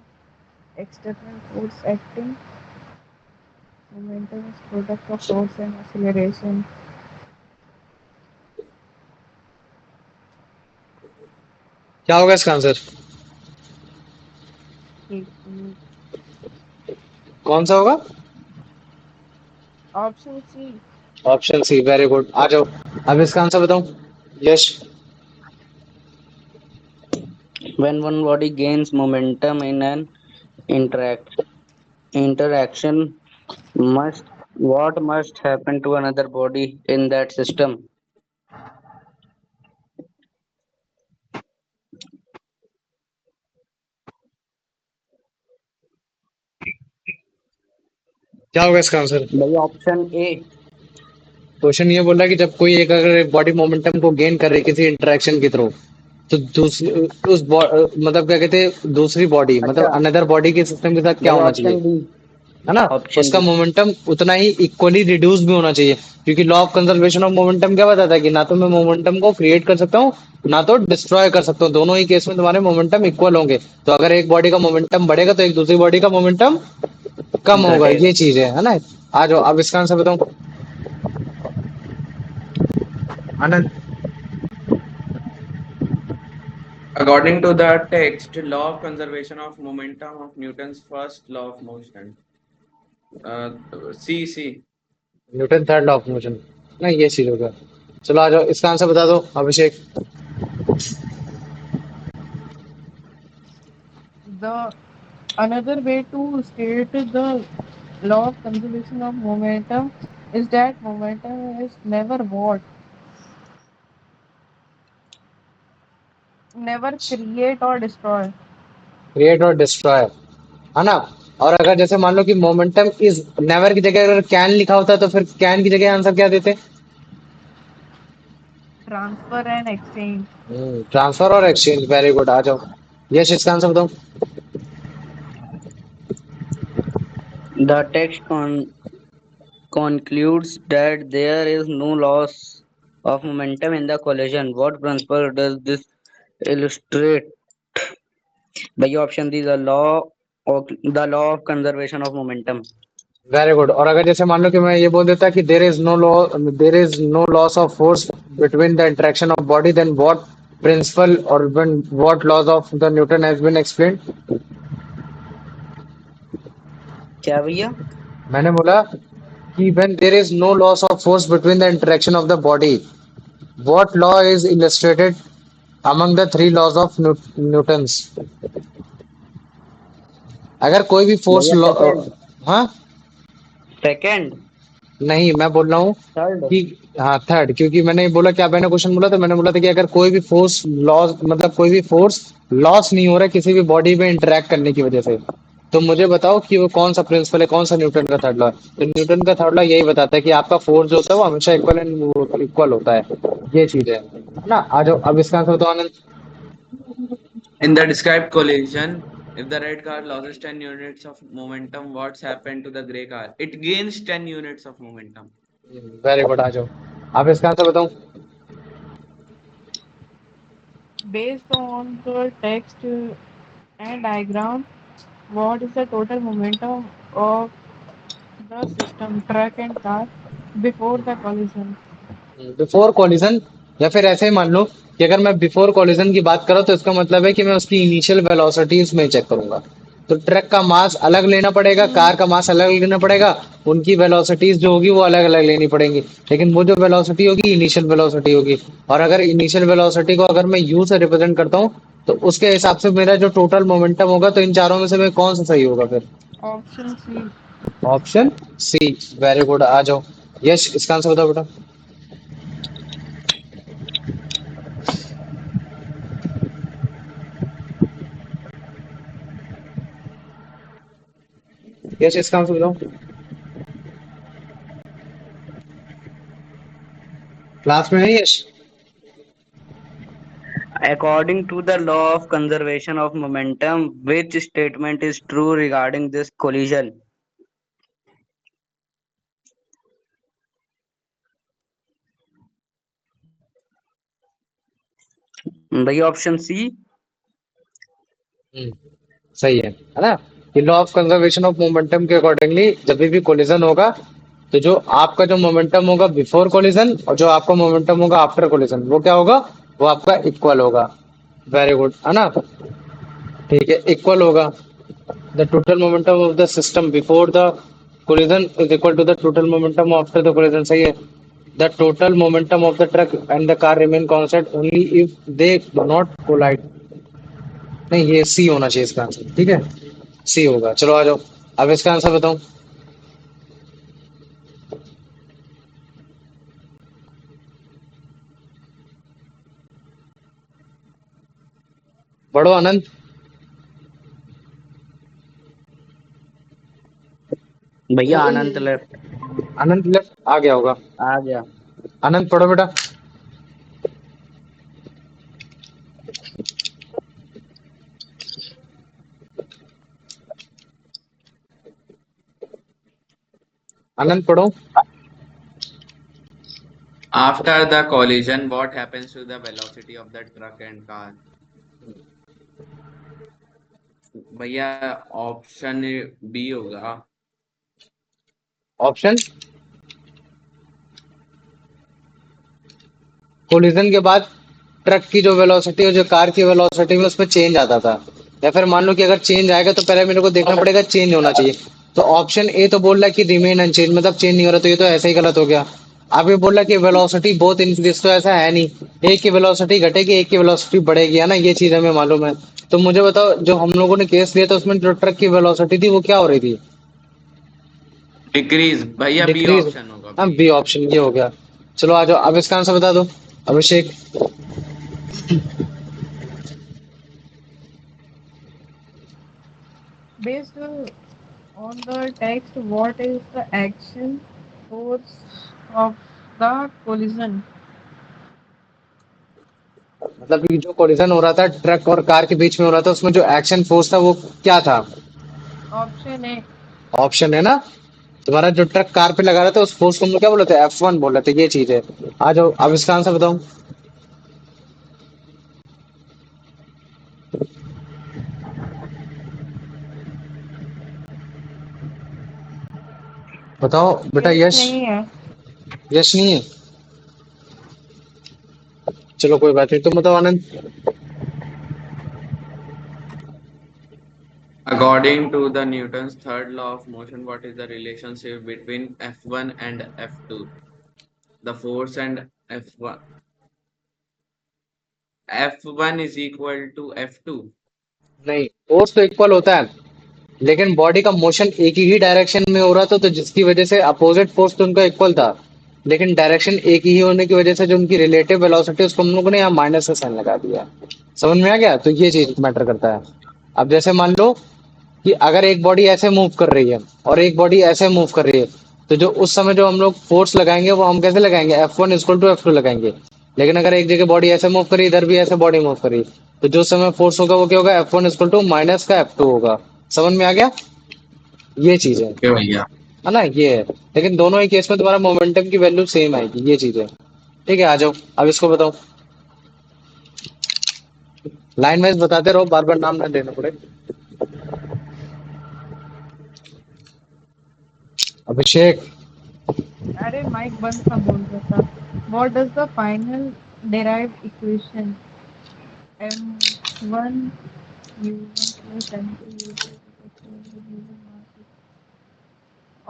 external force acting. Momentum is product of force and acceleration. क्या होगा इसका answer? कौन सा होगा? Option C. Option C, very good. आ जाओ, अब इसका आंसर बताओ यश। When one body gains momentum in an interact interaction, must what must happen to another body in that system? क्या होगा इसका answer? By option A. Question ये बोल रहा है कि जब कोई एक अगर बॉडी मोमेंटम को गेन कर रही है किसी इंटरेक्शन के थ्रू, तो दूसरी मतलब क्या कहते हैं, दूसरी बॉडी मतलब अच्छा, अनदर बॉडी के सिस्टम के साथ क्या भाई होना चाहिए, ऑप्शन बी। है ना? ऑप्शन उसका बी। मोमेंटम उतना ही इक्वली रिड्यूस भी होना चाहिए, क्योंकि law of conservation of momentum क्या बताता है कि ना तो मैं मोमेंटम को क्रिएट कर सकता हूँ ना तो डिस्ट्रॉय कर सकता हूँ, दोनों ही केस में तुम्हारे मोमेंटम इक्वल होंगे। तो अगर एक बॉडी का मोमेंटम बढ़ेगा तो एक दूसरी बॉडी का मोमेंटम कम होगा, घटेगा। ये चीज है ना? आ जाओ, अब इसका आंसर बताऊं आनंद। According to the text, law of conservation of momentum of Newton's first law of motion. Uh, C, C. Newton third law of motion, नहीं ये चीज होगा। चलो आ जाओ, इसका आंसर बता दो अभिषेक। The another way to state the law of conservation of momentum is that momentum is never create or destroy. Create और डिस्ट्रॉय, है ना? और अगर जैसे मान लो कि मोमेंटम इज नेवर की जगह अगर कैन लिखा होता तो फिर कैन की जगह आंसर क्या देते? Transfer and exchange. ट्रांसफर और एक्सचेंज, वेरी गुड। आ जाओ यश, इसका आंसर बताओ। The text concludes that there is no loss of momentum in the collision. What principle does this illustrate? By option D, the law of conservation of momentum. Very good. और अगर जैसे मान लो कि मैं ये बोल देता कि there is no loss of force between the interaction of body, then what principle or what laws of the Newton has been explained? क्या भैया? मैंने बोला कि when there is no loss of force between the interaction of the body, what law is illustrated among the three laws of Newton's? अगर कोई भी force भैया law, second. हाँ सेकंड। नहीं, मैं बोल रहा हूँ थर्ड। कि हाँ थर्ड, क्योंकि मैंने बोला क्या, मैंने क्वेश्चन बोला तो मैंने बोला था कि अगर कोई भी फोर्स लॉस मतलब कोई भी फोर्स लॉस नहीं हो रहा है किसी भी बॉडी में इंटरेक्ट करने की वजह से, तो मुझे बताओ कि वो कौन सा प्रिंसिपल है, कौन सा न्यूटन का थर्ड लॉ है? तो न्यूटन का थर्ड लॉ यही बताता है कि आपका फोर्स जो होता है वो हमेशा इक्वल होता है, ये चीज है ना? आ जाओ, अब इसका आंसर बताओ Anand. In the described collision, if the red car loses 10 units of momentum, what's happened to the gray car? It gains 10 units of momentum. Very good. आ जाओ, अब इसका आंसर बताऊं। Based on the text and diagram, what is the total momentum of the system, truck and car, before the collision? Before collision, या फिर ऐसे ही मान लो कि अगर मैं बिफोर कॉलिजन की बात करूं तो इसका मतलब है कि मैं उसकी इनिशियल वेलोसिटी उसमें चेक करूंगा। तो ट्रक का मास अलग लेना पड़ेगा, कार का मास अलग लेना पड़ेगा, उनकी वेलोसिटीज जो होगी वो अलग अलग लेनी पड़ेंगी, लेकिन वो जो वेलोसिटी होगी इनिशियल वेलोसिटी होगी। और अगर इनिशियल वेलोसिटी को अगर मैं यू से रिप्रेजेंट करता हूँ तो उसके हिसाब से मेरा जो टोटल मोमेंटम होगा, तो इन चारों में से मैं कौन सा सही होगा फिर? Option C. Option C, very good. आ जाओ यश, इसका आंसर बताओ बेटा। यश, इसका आंसर बताओ। क्लास में है यश? According to the law of conservation of momentum, which statement is true regarding this collision? भैया ऑप्शन सी। सही है ना? कि law of conservation of momentum के अकॉर्डिंगली जब भी कोलिजन होगा तो जो आपका जो मोमेंटम होगा बिफोर कोलिजन और जो आपका मोमेंटम होगा आफ्टर कोलिजन वो क्या होगा? वो आपका इक्वल होगा। वेरी गुड, है ना? ठीक है, इक्वल होगा। The total momentum of the system before the collision is equal to the total momentum after the collision. सही है। The total momentum of the truck and the car remain constant only if they do not collide. नहीं, ये सी होना चाहिए इसका answer. ठीक है, सी होगा। चलो आ जाओ, अब इसका आंसर बताओ। पढ़ो आनंद। भैया अनंत लेफ्ट। आनंद लेफ्ट आ गया होगा। आ गया। आनंद पढ़ो बेटा। आनंद पढ़ो। After the collision, what happens to the velocity of the truck and car? भैया ऑप्शन बी होगा। ऑप्शन कोलिजन के बाद ट्रक की जो वेलोसिटी और जो कार की वेलोसिटी में उसमें चेंज आता था, या फिर मान लो कि अगर चेंज आएगा तो पहले मेरे को देखना पड़ेगा चेंज होना चाहिए। तो ऑप्शन ए तो बोल रहा है कि रिमेन अनचेंज, मतलब चेंज नहीं हो रहा, तो ये तो ऐसा ही गलत हो गया। अब ये बोल रहा है कि वेलोसिटी बहुत इंक्रीज, तो ऐसा है नहीं। एक की वेलोसिटी घटेगी, एक की वेलोसिटी बढ़ेगी, है ना? ये चीज हमें मालूम है। तो मुझे बताओ, जो हम लोगों ने केस लिया था उसमें जो ट्रक की वेलोसिटी थी वो क्या हो रही थी? डिक्रीज। भैया बी डिक्रीज। ऑप्शन होगा, हाँ, बी। बी ऑप्शन, ये हो गया। चलो आ जाओ, अब इसका आंसर बता दो अभिषेक। Based on the text, what is the action force of the collision? मतलब कि जो कोलिजन हो रहा था ट्रक और कार के बीच में हो रहा था, उसमें जो एक्शन फोर्स था वो क्या था? Option A. ऑप्शन है ना? तुम्हारा जो ट्रक कार पे लगा रहा था उस फोर्स को हम लोग क्या बोले थे? F1 बोल रहे थे। ये चीज है। आ जाओ, अब इसका आंसर बताओ। बताओ बेटा। यस यश? नहीं है। यश नहीं है? चलो कोई बात नहीं, तुम बताओ आनंद। According to the Newton's third law of motion, what is the relationship between F1 and F2? The force and F1. F1 is equal to F2. नहीं, फोर्स तो इक्वल होता है, लेकिन बॉडी का मोशन एक ही डायरेक्शन में हो रहा था, तो जिसकी वजह से अपोजिट फोर्स तो उनका इक्वल था, लेकिन डायरेक्शन एक ही होने की वजह से जो उनकी रिलेटिव वेलोसिटी उसको हम लोगों ने यहाँ माइनस का साइन लगा दिया। समझ में आ गया? तो ये चीज मैटर करता है। अब जैसे मान लो कि अगर एक बॉडी ऐसे मूव कर रही है और एक बॉडी ऐसे मूव कर रही है, तो जो उस समय जो हम लोग फोर्स लगाएंगे वो हम कैसे लगाएंगे? F1 इक्वल टू F2 लगाएंगे। लेकिन अगर एक जगह बॉडी ऐसे मूव करी, इधर भी ऐसे बॉडी मूव करी, तो जो समय फोर्स होगा वो क्या होगा? F1 इक्वल टू माइनस का F2 होगा। समझ में आ गया? ये चीज ओके भैया। है ना? ये है। लेकिन दोनों ही केस में तुम्हारा मोमेंटम की वैल्यू सेम आएगी। ये चीज है। ठीक है, आ जाओ, अब इसको बताओ। लाइन वाइज बताते रहो, बार बार नाम ना लेना पड़े। अभिषेक। अरे माइक बंद था बोल रहा था। What does the final derived equation m1 u1 plus m2 u2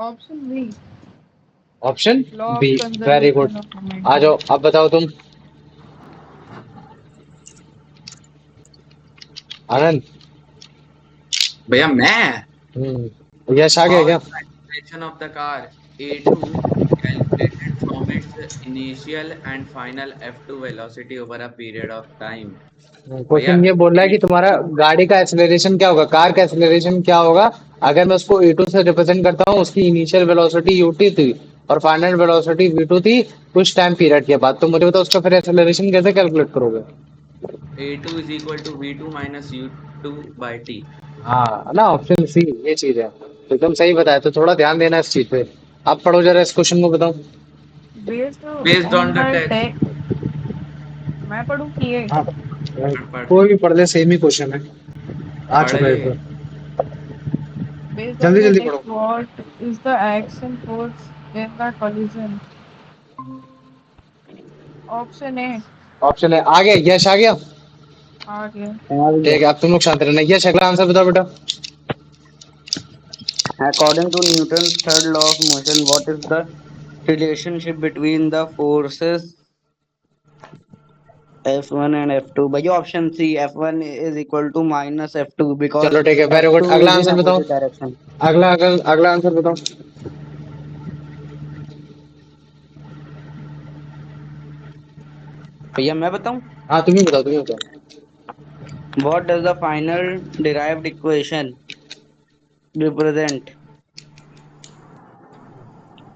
Option B. Option Law B. of very good. conservation of ah momentum. जाओ, अब बताओ तुम। आनंद। भैया मैं यश आ गया about क्या? the acceleration of the car A2 calculated from its initial and final F2 velocity over a period of time. भैया question ये बोल रहा है कि तुम्हारा गाड़ी का एक्सेलरेशन क्या होगा, कार का एक्सेलरेशन क्या होगा? अगर मैं उसको ए टू से रिप्रेजेंट करता हूँ, उसकी इनिशियल वेलोसिटी यूटी थी, और फाइनल वेलोसिटी v2 थी कुछ टाइम पीरियड के बाद। तो मुझे बताओ उसका फिर एक्सेलरेशन कैसे कैलकुलेट करोगे? a2 is equal to v2 minus u2 by t. हाँ ना, ऑप्शन सी ये चीज है। तो एकदम सही बताया, तो थोड़ा ध्यान देना इस चीज पे। आप पढ़ो जरा इस क्वेश्चन को, बताओ। Based Based on on the the text. text, मैं पढ़ूँ कि ये? हाँ, पढ़ कोई भी पढ़ ले, सेम ही क्वेश्चन है, आ पढ़ चुका है ले। तो। Based on जल्दी the जल्दी text, पढ़ो। what is the action force in the collision? Option A. Option है आ गया, यश आ गया। आ गया। हाँ भैया। ठीक है, अब तुम लोग शांत रहना। यश अगला आंसर बताओ बेटा। According to Newton's third law of motion, what is the relationship between the forces F1 and F2? भैया option C, F1 is equal to minus F2 because चलो ठीक है, वेरी गुड। F2 अगला is in आंसर बताओ। opposite direction. अगला answer बताओ। भैया मैं बताऊं? हाँ तुम ही बताओ, तुम ही बताओ। What does the final derived equation represent?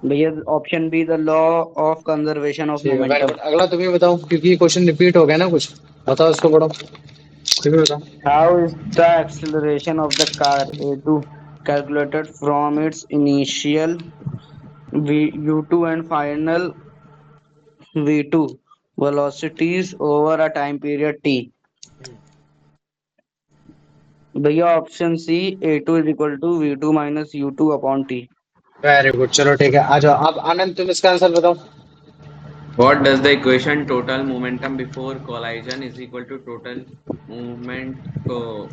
भैया option B, the law of conservation of ठीक है, वेरी मोमेंटम. गुड। अगला तुम ही बताओ, क्योंकि ये क्वेश्चन रिपीट हो गया ना कुछ। बताओ इसको, पढ़ो तुम ही बताओ। How is the acceleration of the car A2 calculated from its initial U2 and final V2 velocities over a time period t? भैया option C, A2 is equal to V2 minus U2 upon t. Very good, चलो ठीक है, आ जाओ। अब आनंद तुम इसका answer बताओ। What does the equation total momentum before collision is equal to total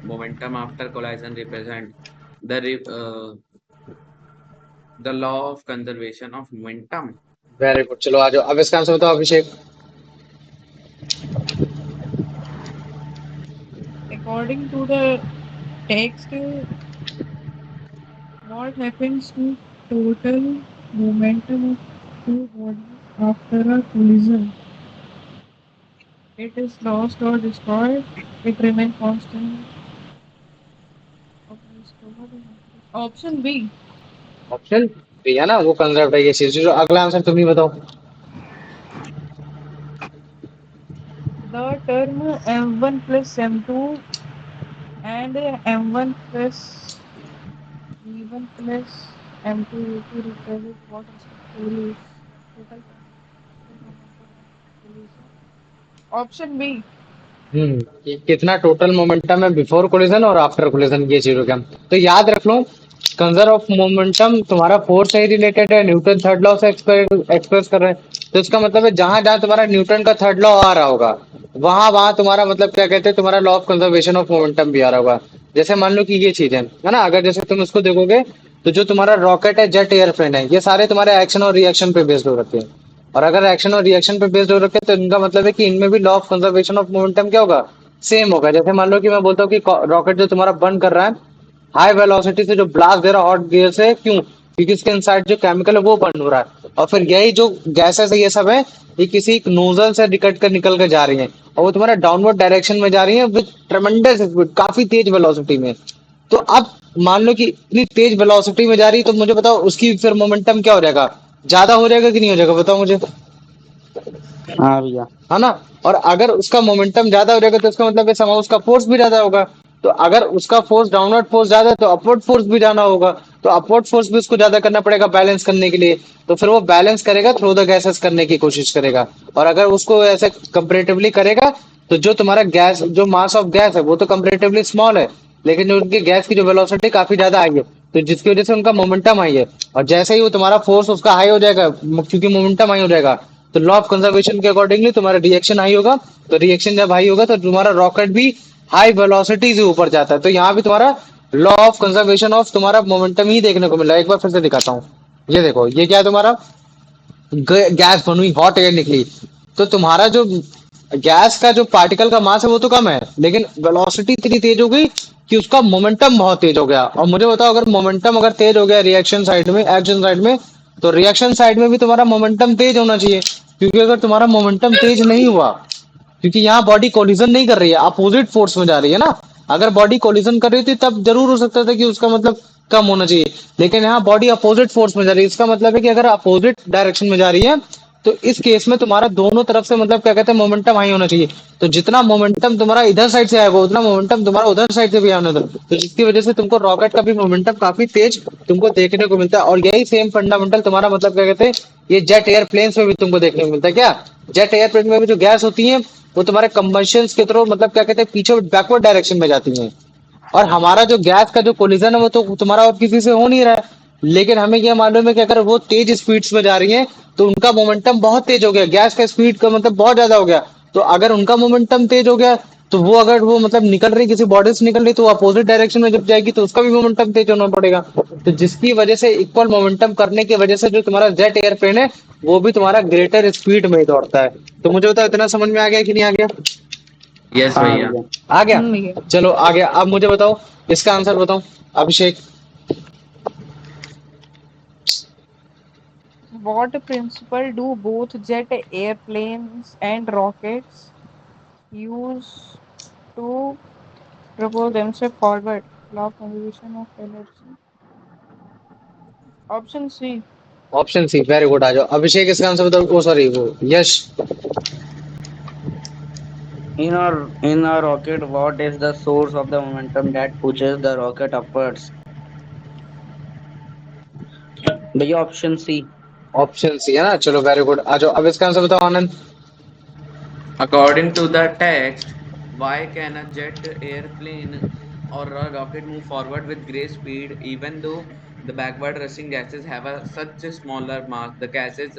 momentum after collision represent? The law of conservation of momentum. Very good, चलो आ जाओ। अब इसका आंसर बताओ अभिषेक। According to the text, what happens to total momentum of two bodies after a collision? It is lost or destroyed. It remains constant. Option B. Option B है ना, वो conserve है ये चीज। जो अगला आंसर तुम ही बताओ। The term M1 plus M2 and M1 plus V1 plus M2 V2 represent what respectively? Total momentum of collision. Option B. कि कितना टोटल मोमेंटम है बिफोर कोलिजन और आफ्टर कोलिजन, ये चीज हो गया। तो याद रख लो, कंजर्व ऑफ मोमेंटम तुम्हारा फोर्स से ही रिलेटेड है, न्यूटन थर्ड लॉ से एक्सप्रेस कर रहे हैं। तो इसका मतलब है जहां जहां तुम्हारा न्यूटन का थर्ड लॉ आ रहा होगा, वहां वहां तुम्हारा मतलब क्या कहते हैं, तुम्हारा law of conservation of momentum भी आ रहा होगा। जैसे मान लो कि ये चीज है ना, अगर जैसे तुम इसको देखोगे, तो जो तुम्हारा रॉकेट है, जेट एयरप्लेन है, ये सारे तुम्हारे एक्शन और रिएक्शन पे बेस्ड हो रखे हैं। और अगर एक्शन और रिएक्शन पे बेस्ड हो रखे हैं, तो इनका मतलब है कि इनमें भी law of conservation of momentum क्या होगा, सेम होगा। जैसे मान लो कि मैं बोलता हूँ कि रॉकेट जो तुम्हारा बर्न कर रहा है हाई वेलोसिटी से, जो ब्लास्ट दे रहा है हॉट गियर से, क्यों? क्योंकि इसके इनसाइड जो केमिकल है वो बर्न हो रहा है। और फिर यही जो गैसेस है ये सब है, ये किसी एक नोजल से निकल कर जा रही है, और वो तुम्हारा डाउनवर्ड डायरेक्शन में जा रही है विद ट्रेमेंडस स्पीड, काफी तेज वेलोसिटी में। तो अब मान लो कि इतनी तेज वेलोसिटी में जा रही है, तो मुझे बताओ उसकी फिर मोमेंटम क्या हो जाएगा, ज्यादा हो जाएगा कि नहीं हो जाएगा, बताओ मुझे। हाँ भैया। है ना? और अगर उसका मोमेंटम ज्यादा हो जाएगा, तो इसका मतलब है समाउ उसका फोर्स भी ज्यादा होगा। तो अगर उसका फोर्स, डाउनवर्ड फोर्स ज्यादा है, तो अपवर्ड फोर्स भी ज्यादा होगा। तो अपवर्ड फोर्स भी उसको ज्यादा करना पड़ेगा बैलेंस करने के लिए। तो फिर वो बैलेंस करेगा, थ्रू द गैसेस करने की कोशिश करेगा। और अगर उसको ऐसे कंपेरेटिवली करेगा, तो जो तुम्हारा गैस, जो मास ऑफ गैस है, वो तो कंपेरेटिवली स्मॉल है, लेकिन जो उनकी गैस की जो वेलोसिटी काफी ज्यादा आई है, तो जिसकी वजह से उनका मोमेंटम आई है। और जैसे ही वो तुम्हारा फोर्स उसका हाई हो जाएगा, क्योंकि मोमेंटम हाई हो जाएगा, तो लॉ ऑफ कंजर्वेशन के अकॉर्डिंगली तुम्हारा रिएक्शन हाई होगा। तो रिएक्शन जब हाई होगा, तो तुम्हारा रॉकेट भी हाई वेलोसिटी से ऊपर जाता है। तो यहाँ भी तुम्हारा लॉ ऑफ कंजर्वेशन ऑफ तुम्हारा मोमेंटम ही देखने को मिला है। एक बार फिर से दिखाता हूँ, ये देखो, ये क्या है तुम्हारा, गैस बनी, हॉट एयर निकली। तो तुम्हारा जो गैस का जो पार्टिकल का मास है वो तो कम है, लेकिन वेलोसिटी इतनी तेज हो गई कि उसका मोमेंटम बहुत तेज हो गया। और मुझे बताओ, अगर मोमेंटम अगर तेज हो गया रिएक्शन साइड में, एक्शन साइड में, तो रिएक्शन साइड में भी तुम्हारा मोमेंटम तेज होना चाहिए। क्योंकि अगर तुम्हारा मोमेंटम तेज नहीं हुआ, क्योंकि यहाँ बॉडी कोलिजन नहीं कर रही है, अपोजिट फोर्स में जा रही है ना। अगर बॉडी कोलिजन कर रही थी, तब जरूर हो सकता था कि उसका मतलब कम होना चाहिए। लेकिन यहाँ बॉडी अपोजिट फोर्स में जा रही है, इसका मतलब है कि अगर अपोजिट डायरेक्शन में जा रही है तो इस केस में तुम्हारा दोनों तरफ से मतलब क्या कहते हैं मोमेंटम हाई होना चाहिए। तो जितना मोमेंटम तुम्हारा इधर साइड से आएगा उतना मोमेंटम तुम्हारा उधर साइड से भी आना था, तो जिसकी वजह से तुमको रॉकेट का भी मोमेंटम काफी तेज तुमको देखने को मिलता है। और यही सेम फंडामेंटल तुम्हारा मतलब क्या कहते हैं ये जेट एयरप्लेन्स में भी तुमको देखने को मिलता है। क्या जेट एयरप्लेन में भी जो गैस होती है वो तुम्हारे कंबशन के थ्रू मतलब क्या कहते हैं पीछे बैकवर्ड डायरेक्शन में जाती है। और हमारा जो गैस का जो कोलिजन है वो तो तुम्हारा और किसी से हो नहीं रहा है। लेकिन हमें यह मालूम है कि अगर वो तेज स्पीड्स में जा रही है तो उनका मोमेंटम बहुत तेज हो गया, गैस का स्पीड का मतलब बहुत ज्यादा हो गया। तो अगर उनका मोमेंटम तेज हो गया तो वो अगर वो मतलब निकल रही किसी बॉडी से निकल रही तो अपोजिट डायरेक्शन में जब जाएगी तो उसका भी मोमेंटम तेज होना पड़ेगा। तो जिसकी वजह से इक्वल मोमेंटम करने की वजह से जो तुम्हारा जेट एयरप्लेन है वो भी तुम्हारा ग्रेटर स्पीड में ही दौड़ता है। तो मुझे बताओ इतना समझ में आ गया कि नहीं आ गया? यस हाँ भैया। भैया। आ गया। भैया। चलो आ गया। अब मुझे बताओ इसका आंसर बताओ अभिषेक। What principle do both jet airplanes and rockets use to propel themselves forward? Law of conservation of energy. Option C. Option C, very good. आ जाओ अभिषेक इसका आंसर बताओ। ओ सॉरी वो Yash. In a rocket, what is the source of the momentum that pushes the rocket upwards? भैया option C. Option C है ना, चलो very good. आ जाओ अब इसका आंसर बताओ आनंद। According to the text, why can a jet airplane or a rocket move forward with great speed even though the backward rushing gases have such a smaller mass? The gases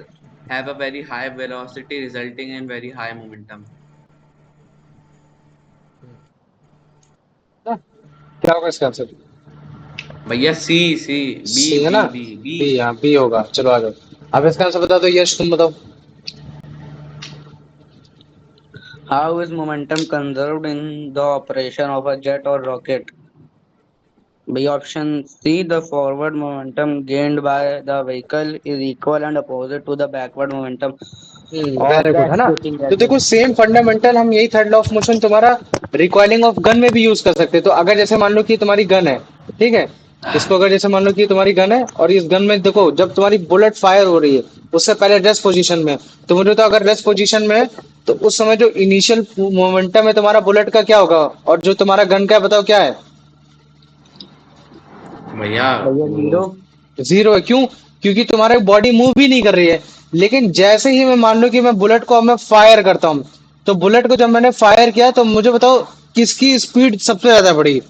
have a very high velocity resulting in very high momentum. ना, क्या होगा इसका answer? भैया सी C B C है B ना। B B B, हाँ B होगा। चलो आ जाओ अब इसका आंसर बता दो यश, तुम बताओ। How is momentum conserved in the operation of a jet or rocket? भैया option C. The forward momentum gained by the vehicle is equal and opposite to the backward momentum of very the good है ना। approaching तो देखो gases. Same fundamental हम यही third law of motion तुम्हारा recoiling of gun में भी use कर सकते हैं। तो अगर जैसे मान लो कि तुम्हारी गन है, ठीक है, इसको अगर जैसे मान लो कि तुम्हारी गन है और इस गन में देखो जब तुम्हारी बुलेट फायर हो रही है उससे पहले रेस्ट पोजीशन में है। तो मुझे तो अगर रेस्ट पोजीशन में है तो उस समय जो इनिशियल मोमेंटम है तुम्हारा बुलेट का क्या होगा और जो तुम्हारा गन का है बताओ क्या है? भैया भैया वो जीरो। जीरो है। क्यों? क्योंकि तुम्हारी बॉडी मूव भी नहीं कर रही है। लेकिन जैसे ही मैं मान लो कि मैं बुलेट को अब मैं फायर करता हूँ तो बुलेट को जब मैंने फायर किया तो मुझे बताओ किसकी स्पीड सबसे ज्यादा बढ़ी?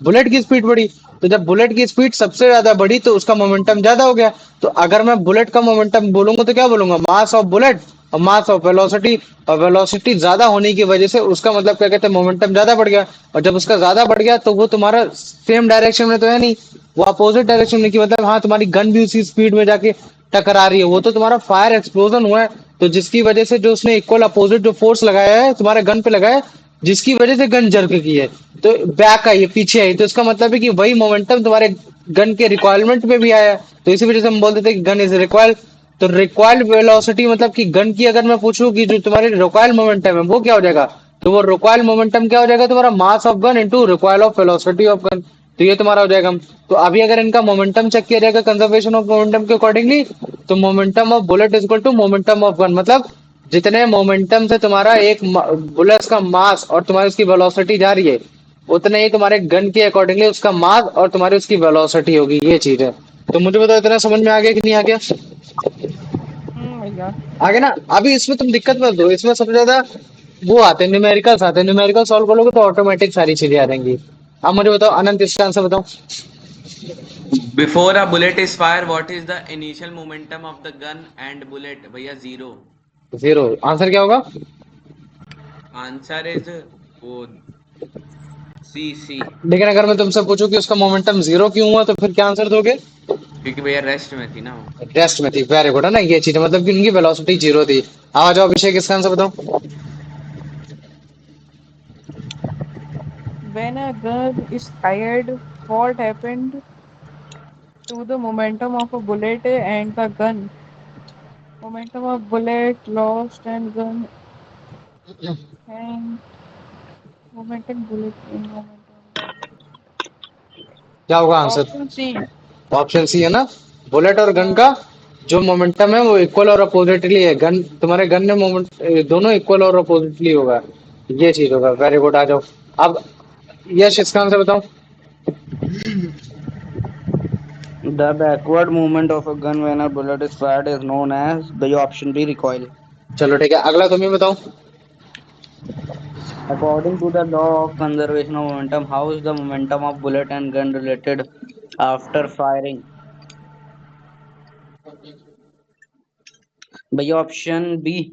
बुलेट की स्पीड बढ़ी। तो जब बुलेट की स्पीड सबसे ज्यादा बढ़ी तो उसका मोमेंटम ज्यादा हो गया। तो अगर मैं बुलेट का मोमेंटम बोलूंगा तो क्या बोलूंगा? मास ऑफ बुलेट और मास ऑफ वेलोसिटी। और वेलोसिटी ज्यादा होने की वजह से उसका मतलब क्या कहते हैं मोमेंटम ज्यादा बढ़ गया। और जब उसका ज्यादा बढ़ गया तो वो तुम्हारा सेम डायरेक्शन में तो है नहीं, वो अपोजिट डायरेक्शन में। की मतलब हाँ तुम्हारी गन भी उसी स्पीड में जाके टकरा रही है, वो तो तुम्हारा फायर एक्सप्लोजन हुआ है। तो जिसकी वजह से जो उसने इक्वल अपोजिट जो फोर्स लगाया है तुम्हारे गन पे लगाया है जिसकी वजह से गन जर्क की है तो बैक आई है, पीछे आई। तो इसका मतलब है कि वही मोमेंटम तुम्हारे गन के रिक्वायरमेंट में भी आया। तो इसी वजह से हम बोल देते हैं कि गन इज रिक्वायर्ड। तो रिक्वायर्ड वेलोसिटी मतलब कि गन की अगर मैं पूछूं कि जो तुम्हारी रिक्वायर्ड मोमेंटम है वो क्या हो जाएगा? तो वो रिक्वायर्ड मोमेंटम क्या हो जाएगा तुम्हारा? Mass of gun into required of velocity of gun. तो ये तुम्हारा हो जाएगा। तो अभी अगर इनका मोमेंटम चेक किया जाएगा कंजर्वेशन ऑफ मोमेंटम के अकॉर्डिंगली तो momentum of bullet is equal to momentum of gun. मतलब जितने मोमेंटम से तुम्हारा एक बुलेट का मास और तुम्हारी उसकी वेलोसिटी जा रही है उतने ही तुम्हारे गन के अकॉर्डिंगली उसका मास और तुम्हारी उसकी वेलोसिटी होगी। ये चीज है। तो मुझे बताओ इतना समझ में आ गया कि नहीं आ गया? भैया। आगे ना। अभी इसमें तुम दिक्कत मत दो, इसमें सबसे ज्यादा वो आते हैं न्यूमेरिकल्स आते हैं। न्यूमेरिकल सॉल्व करोगे तो ऑटोमेटिक सारी चीजें आ जाएंगी। अब मुझे बताओ अनंत इसका आंसर बताओ। before a bullet is fired, what is the initial momentum of the gun and bullet? भैया zero. जीरो आंसर क्या होगा? Answer is वो सी सी। लेकिन अगर मैं तुमसे पूछूं कि उसका मोमेंटम जीरो क्यों हुआ तो फिर क्या आंसर दोगे? क्योंकि भैया रेस्ट में थी ना वो। रेस्ट में थी। वेरी गुड है ना। ये चीज है मतलब कि उनकी वेलोसिटी जीरो थी। आ जाओ अभिषेक इसका आंसर बताओ। When a gun is fired, what happened to the momentum of a bullet and the gun? Momentum of bullet lost and gun and momentum bullet in momentum gun. क्या होगा answer? Option C. Option C है ना। Bullet और gun हाँ। का जो momentum है वो इक्वल और अपोजिटली है। गन तुम्हारे गन में मोमेंट दोनों इक्वल और अपोजिटली होगा। ये चीज होगा। वेरी गुड, आ जाओ। अब यश इसका आंसर बताओ। The backward movement of a gun when a bullet is fired is known as the option B recoil. चलो ठीक है, अगला तुम ही बताओ। According to the law of conservation of momentum, how is the momentum of bullet and gun related after firing? भैया option B.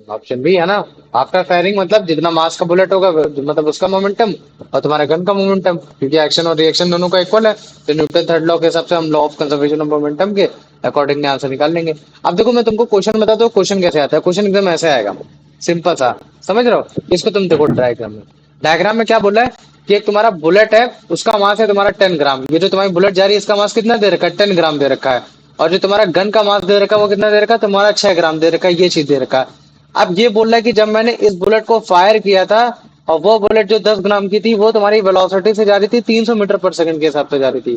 Option B है ना। After firing मतलब जितना मास का बुलेट होगा मतलब उसका मोमेंटम और तुम्हारे गन का मोमेंटम, क्योंकि एक्शन और रिएक्शन दोनों का इक्वल है। तो न्यूटन थर्ड लॉ के हिसाब से हम law of conservation of momentum के अकॉर्डिंगली आंसर निकाल लेंगे। अब देखो मैं तुमको क्वेश्चन बताता हूँ। क्वेश्चन कैसे आता है? क्वेश्चन एकदम ऐसे आएगा, सिंपल सा। समझ रहे हो? इसको तुम देखो डायग्राम में। डायग्राम में क्या बोला है कि एक तुम्हारा बुलेट है, उसका मास है तुम्हारा 10 ग्राम। ये जो तुम्हारी बुलेट जा रही है इसका मास कितना दे रखा है? 10 ग्राम दे रखा है। और जो तुम्हारा गन का मास दे रखा है वो कितना दे रखा है? तुम्हारा 6 ग्राम दे रखा है। ये चीज दे रखा है। अब ये बोल रहा है कि जब मैंने इस बुलेट को फायर किया था और वो बुलेट जो 10 ग्राम की थी वो तुम्हारी वेलोसिटी से जा रही थी 300 मीटर पर सेकंड के हिसाब से जा रही थी।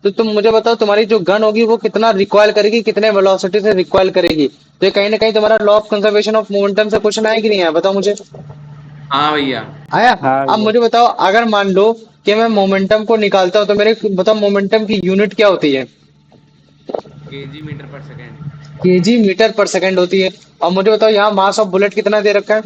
तो तुम मुझे बताओ तुम्हारी जो गन होगी वो कितना रिकॉयल करेगी, कितने वेलोसिटी से रिकॉयल करेगी। तो ये कहीं ना कहीं तुम्हारा law of conservation of momentum से क्वेश्चन आया कि नहीं आया? बताओ मुझे। हाँ भैया। आया। हाँ अब भैया। मुझे बताओ, अगर मान लो कि मैं मोमेंटम को निकालता हूँ तो मेरे बताओ मोमेंटम की यूनिट क्या होती है? KG metre per second. KG metre per second होती है। और मुझे बताओ यहाँ मास ऑफ बुलेट कितना दे रखा है?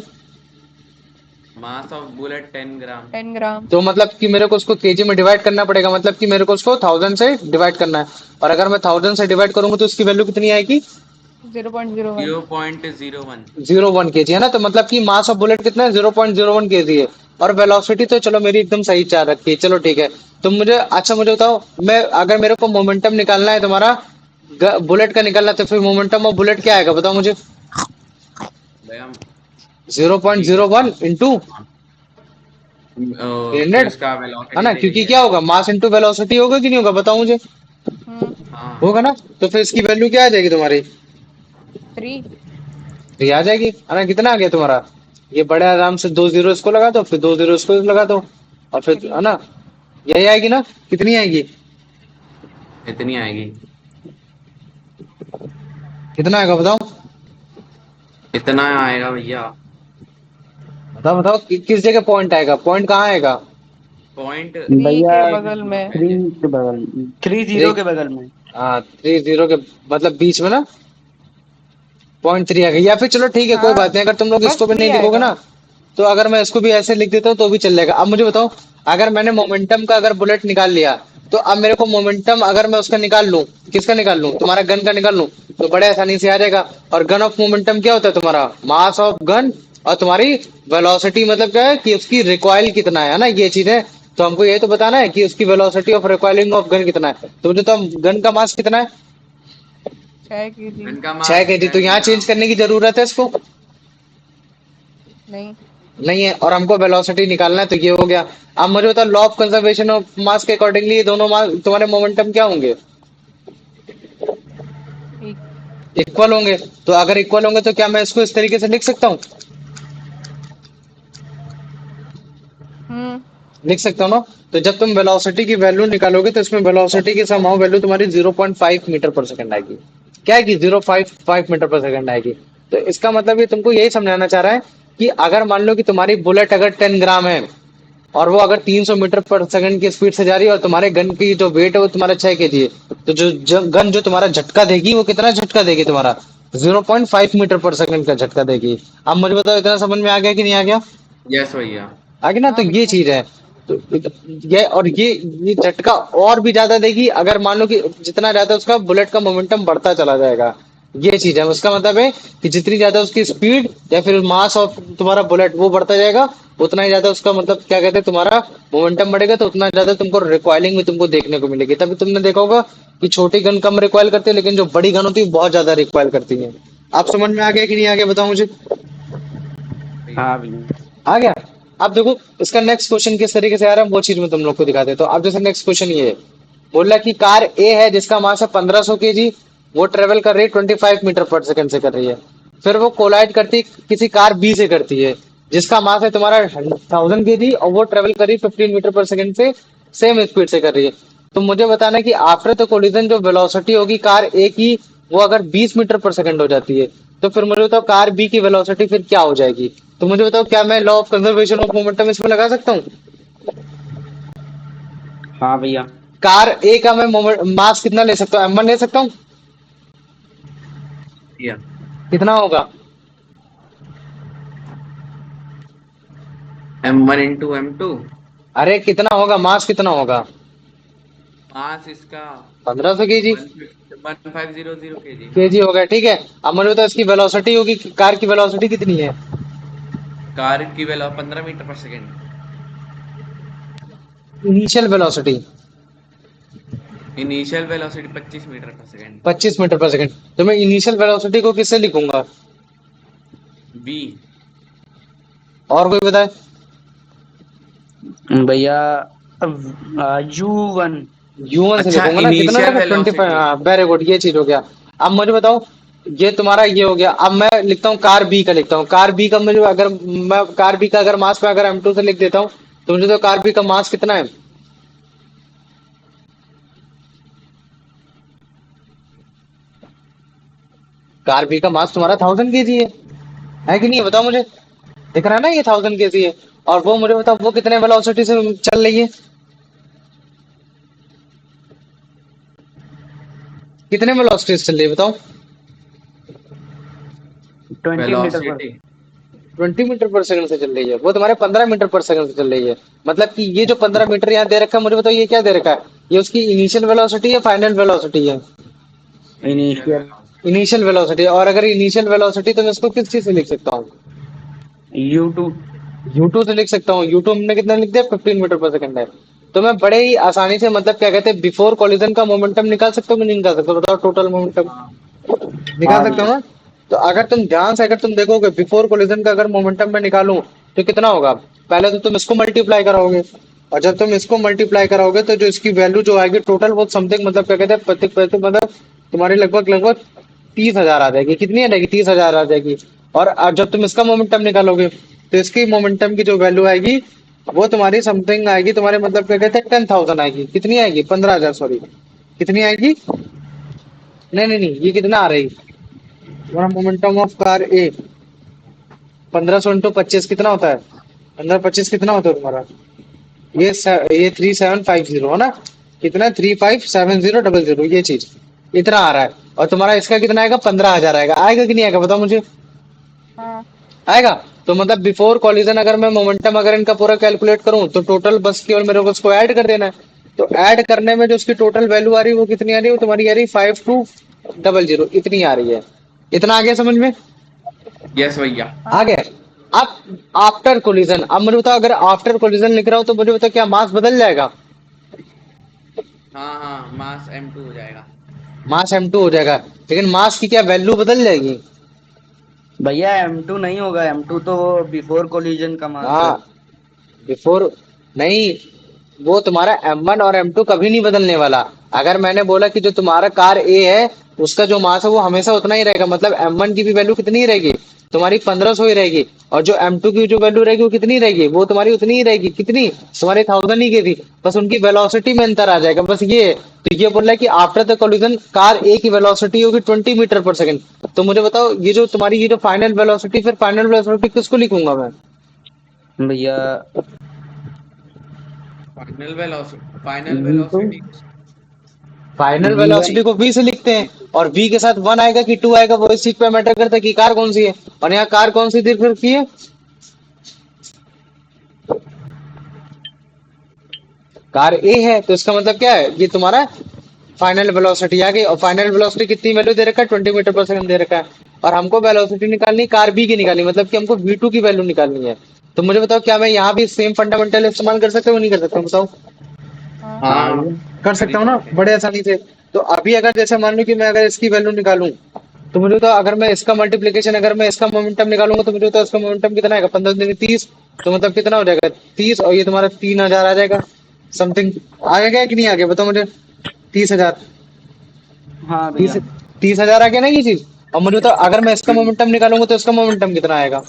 मास ऑफ बुलेट 10 ग्राम। 10 ग्राम। तो मतलब कि मेरे को उसको केजी में डिवाइड करना पड़ेगा। मतलब कि मेरे को उसको 1000 से डिवाइड करना है। और अगर मैं 1000 से डिवाइड करूंगा तो उसकी वैल्यू कितनी आएगी? 0.01। 0.01। 0.1 kg है ना। तो मतलब कि मास ऑफ बुलेट कितना है? 0.01 kg है। और वेलोसिटी तो चलो मेरी एकदम सही चाल रखी है। चलो ठीक है। तो मुझे अच्छा मुझे बताओ, मैं अगर मेरे को मोमेंटम निकालना है तुम्हारा बुलेट का निकालना है, तो फिर मोमेंटम ऑफ बुलेट क्या आएगा बताओ मुझे? भैया 0.01 इंटू तो 300 इसका है वेलोसिटी ना। दे क्योंकि रही क्या है। होगा, मास इंटू वेलोसिटी होगा कि नहीं होगा? बताओ मुझे। हम्म। हाँ। होगा ना। तो फिर इसकी वैल्यू क्या आ जाएगी तुम्हारी? 3। तो ये आ जाएगी है ना। कितना आ गया तुम्हारा? ये बड़े आराम से 2 जीरो इसको लगा दो, फिर 2 जीरो इसको लगा दो, और फिर 3। है ना यही आएगी ना। कितनी आएगी? इतनी आएगी। कितना आएगा बताओ? इतना आएगा भैया। बताओ बताओ किस जगह पॉइंट आएगा? पॉइंट कहाँ आएगा? पॉइंट थ्री भैया के थ्री बगल जीरो में। थ्री पहले। के बगल, 30 के बगल में। हाँ, 3 जीरो के मतलब बीच में ना। .3 आ गई। या फिर चलो ठीक है, कोई बात हाँ, नहीं। अगर तुम लोग बस इसको भी 3 नहीं लिखोगे आएगा। ना, तो अगर मैं इसको भी ऐसे लिख देता हूँ तो भी चल जाएगा। अब मुझे बताओ, अगर मैंने मोमेंटम का अगर बुलेट निकाल लिया, तो अब मेरे को मोमेंटम अगर मैं उसका निकाल लूं, किसका निकाल लूं? तुम्हारा गन का निकाल लूं, तो बड़े आसानी से आ जाएगा। और गन ऑफ मोमेंटम क्या होता है? तुम्हारा मास ऑफ गन और तुम्हारी वेलोसिटी, मतलब क्या है कि उसकी रिकॉइल कितना है ना। ये चीज है। तो हमको ये तो बताना है कि उसकी velocity of recoiling of gun कितना है। तो मुझे तो गन का मास कितना है? 6 kg। गन का छह मास के जी तो यहाँ चेंज 10 ग्राम। करने की जरूरत है इसको? नहीं। नहीं है। और हमको वेलोसिटी निकालना है, तो ये हो गया। अब मुझे बताओ, law of conservation of mass के अकॉर्डिंगली ये दोनों मास तुम्हारे मोमेंटम क्या होंगे? ठीक। इक्वल होंगे। तो अगर इक्वल होंगे तो क्या मैं इसको इस तरीके से लिख सकता हूँ? हम्म। लिख सकता हूँ ना। तो जब तुम वेलोसिटी की वैल्यू निकालोगे तो इसमें वेलोसिटी की समाव वैल्यू तुम्हारी 0.5 मीटर पर सेकंड आएगी। क्या आएगी? 0.5 मीटर पर सेकंड आएगी। तो इसका मतलब ये तुमको यही समझाना चाह रहा है कि अगर मान लो कि तुम्हारी बुलेट अगर 10 ग्राम है और वो अगर 300 मीटर पर सेकंड की स्पीड से जा रही है और तुम्हारे गन की जो वेट है वो तुम्हारा 6 kg है, तो गन जो तुम्हारा झटका देगी वो कितना झटका देगी तुम्हारा? 0.5 मीटर पर सेकंड का झटका देगी। अब मुझे बताओ, इतना समझ में आ गया कि नहीं आ गया? यस भैया। आगे ना। तो हाँ ये भैया। चीज है। तो ये और ये झटका और भी ज्यादा देगी अगर मान लो कि जितना ज्यादा उसका बुलेट का मोमेंटम बढ़ता चला जाएगा। ये चीज है। उसका मतलब है कि जितनी ज्यादा उसकी स्पीड या फिर मास ऑफ तुम्हारा बुलेट वो बढ़ता जाएगा, उतना ही ज्यादा उसका मतलब क्या कहते हैं तुम्हारा मोमेंटम बढ़ेगा, तो उतना ज्यादा तुमको रिकॉइलिंग भी तुमको देखने को मिलेगी। तभी तुमने देखा होगा कि छोटी गन कम रिकॉइल करती है लेकिन जो बड़ी गन होती है बहुत ज्यादा रिकॉइल करती है। आप समझ में आ गया कि नहीं आ गया बताओ मुझे? भैया हाँ भैया। आ गया। अब देखो इसका नेक्स्ट क्वेश्चन किस तरीके से आ रहा है वो चीज मैं तुम लोग को दिखा देता हूँ। अब जैसे नेक्स्ट क्वेश्चन ये है, बोल रहा कि कार ए है जिसका मास है 1500 kg, वो ट्रेवल कर रही है 25 मीटर पर सेकंड से कर रही है। फिर वो कोलाइड करती किसी कार बी से करती है जिसका मास है तुम्हारा 1000 kg और वो ट्रेवल कर रही है 15 मीटर पर सेकंड से सेम स्पीड से कर रही है। तो मुझे बताना कि आफ्टर द कोलिजन जो वेलोसिटी होगी कार ए की, वो अगर 20 मीटर पर सेकंड हो जाती है, तो फिर मुझे बताओ कार बी की वेलोसिटी फिर क्या हो जाएगी। तो मुझे बताओ क्या मैं law of conservation of momentum इसमें लगा सकता हूँ। हाँ भैया। कार ए का मैं मास कितना ले सकता हूँ, m1 ले सकता हूँ। या कितना होगा। M1 into M2। अरे कितना होगा, मास कितना होगा। मास इसका 1500 केजी। 1500 kg। हाँ, केजी हो गया, ठीक है। अब मुझे बताओ इसकी वेलोसिटी होगी, कार की वेलोसिटी कितनी है। कार की वेलो 15 metre per second. Initial velocity initial velocity 25 metre per second. 25 metre per second. तो मैं इनिशियल वेलोसिटी को किससे लिखूंगा। बी। और कोई बताए। भैया U1। U1 से अच्छा, लिखूंगा ना, कितना इनिशियल लगा 25। वेलोसिटी। हाँ वेरी गुड, ये चीज हो गया। अब मुझे बताओ, ये तुम्हारा ये हो गया। अब मैं लिखता हूँ कार बी का, लिखता हूँ कार बी का। मुझे अगर मैं कार बी का अगर मास में अगर M2 से लिख देता हूँ, तो मुझे तो कार बी का मास कितना है। कार बी का मास तुम्हारा 1000 केजी है कि नहीं, ये बताओ मुझे। दिख रहा है ना ये 1000 केजी है। और वो मुझे बताओ वो कितने वेलोसिटी से चल रही है। कितने वेलोसिटी से चल रही है बताओ। 20 मीटर पर। वेलोसिटी 20 मीटर पर सेकंड से चल रही है, वो तुम्हारे 15 मीटर पर सेकंड से चल रही है। मतलब कि ये जो 15 मीटर यहाँ दे रखा है, मुझे बताओ ये क्या दे रखा है। ये उसकी इनिशियल वेलोसिटी है, फाइनल वेलोसिटी है। Initial initial. Velocity. Initial velocity. और अगर इनिशियल वेलोसिटी तो मैं इसको किस चीज से लिख सकता हूँ। U2। U2 से लिख सकता हूँ। U2 हमने कितना लिख दिया, 15 मीटर पर सेकंड है। तो मैं बड़े ही आसानी से मतलब क्या कहते हैं बिफोर कॉलिजन का मोमेंटम निकाल सकता हूँ कि नहीं निकाल सकता, बताओ टोटल मोमेंटम। हाँ। निकाल हाँ सकता भैया। हूँ ना। तो अगर तुम ध्यान से अगर तुम देखोगे बिफोर कोलिजन का अगर मोमेंटम मैं निकालूं, तो कितना होगा। पहले तो तुम इसको मल्टीप्लाई कराओगे, और जब तुम इसको मल्टीप्लाई कराओगे तो जो इसकी वैल्यू जो आएगी टोटल वो समथिंग मतलब क्या कहते हैं प्रति प्रति मतलब तुम्हारी लगभग लगभग 30,000 आ जाएगी। कितनी आ जाएगी, 30,000 आ जाएगी। और जब तुम इसका मोमेंटम निकालोगे, तो इसकी मोमेंटम की जो वैल्यू आएगी वो तुम्हारी समथिंग आएगी, तुम्हारे मतलब क्या कहते हैं 10,000 आएगी। कितनी आएगी, 15,000 सॉरी। कितनी आएगी, नहीं नहीं नहीं, ये कितना आ रही तुम्हारा मोमेंटम ऑफ कार ए। 1500 × 25 कितना होता है। 15 25 कितना होता है तुम्हारा। ये 3750 है ना। कितना, 357000 ये चीज इतना आ रहा है। और तुम्हारा इसका कितना आएगा, 15,000 आएगा। आएगा कि नहीं आएगा बताओ मुझे। हाँ। आएगा। तो मतलब बिफोर कॉलिजन अगर मैं मोमेंटम अगर इनका पूरा कैलकुलेट करूं, तो टोटल बस केवल मेरे को उसको ऐड कर देना है। तो ऐड करने में जो उसकी टोटल वैल्यू आ रही है वो कितनी आ रही है, वो तुम्हारी आ रही है 5200 इतनी आ रही है। इतना आ गया समझ में। यस भैया। आ हाँ। गया। अब आफ्टर कोलिजन, अब मुझे बताओ अगर आफ्टर कोलिजन लिख रहा हूं तो मुझे बताओ क्या मास बदल जाएगा। हाँ हाँ, मास M2 हो जाएगा। मास M2 हो जाएगा, लेकिन मास की क्या वैल्यू बदल जाएगी। भैया M2 नहीं होगा, M2 तो बिफोर कोलिजन का मास है। हाँ बिफोर, नहीं, वो तुम्हारा M1 और M2 कभी नहीं बदलने वाला। अगर मैंने बोला कि जो तुम्हारा कार ए है उसका जो मास है वो हमेशा उतना ही रहेगा, मतलब M1 की भी वैल्यू कितनी ही रहेगी, तुम्हारी 1500 ही रहेगी। और जो M2 की जो वैल्यू रहेगी वो कितनी रहेगी, वो तुम्हारी उतनी ही रहेगी। कितनी, तुम्हारी 1000 ही की थी। बस उनकी वेलोसिटी में अंतर आ जाएगा, बस ये है। तो ये बोल रहा है कि आफ्टर द कोलिजन कार ए की वेलोसिटी होगी 20 मीटर पर सेकंड। तो मुझे बताओ ये जो तुम्हारी ये जो फाइनल वेलोसिटी, फिर फाइनल वेलोसिटी किसको लिखूंगा मैं। भैया final V2। Velocity. Final V1। Velocity को v से लिखते हैं, और v के साथ 1 आएगा कि 2 आएगा वो इस चीज पे मैटर करता है कि कार कौन सी है। और यहाँ कार कौन सी दिख रखी है, कार ए है। तो इसका मतलब क्या है, ये तुम्हारा फाइनल वेलोसिटी आ गई। और फाइनल वेलोसिटी कितनी वैल्यू दे रखा है, 20 मीटर पर सेकंड दे रखा है। और हमको वेलोसिटी निकालनी कार बी की निकालनी, मतलब कि हमको v2 की वैल्यू निकालनी है। तो मुझे बताओ क्या मैं यहाँ भी सेम फंडामेंटल इस्तेमाल कर सकता हूँ नहीं कर सकता हूँ बताओ। हाँ। हाँ हाँ, भैया। कर कर ही सकता हूँ ना सकते हैं। बड़े आसानी से। तो अभी अगर जैसे मान लो कि मैं अगर इसकी वैल्यू निकालूं, तो मुझे तो अगर मैं इसका मल्टीप्लीकेशन अगर मैं इसका मोमेंटम निकालूंगा तो मुझे तो इसका मोमेंटम कितना आएगा, 15 दूनी 30। तो मतलब कितना हो जाएगा 30, और ये तुम्हारा 3000 आ जाएगा समथिंग। आ गया कि नहीं आ गया बताओ मुझे। 30,000। हाँ भैया। 30,000 आ गया ना ये चीज। और मुझे तो अगर मैं इसका मोमेंटम निकालूंगा तो इसका मोमेंटम कितना आएगा।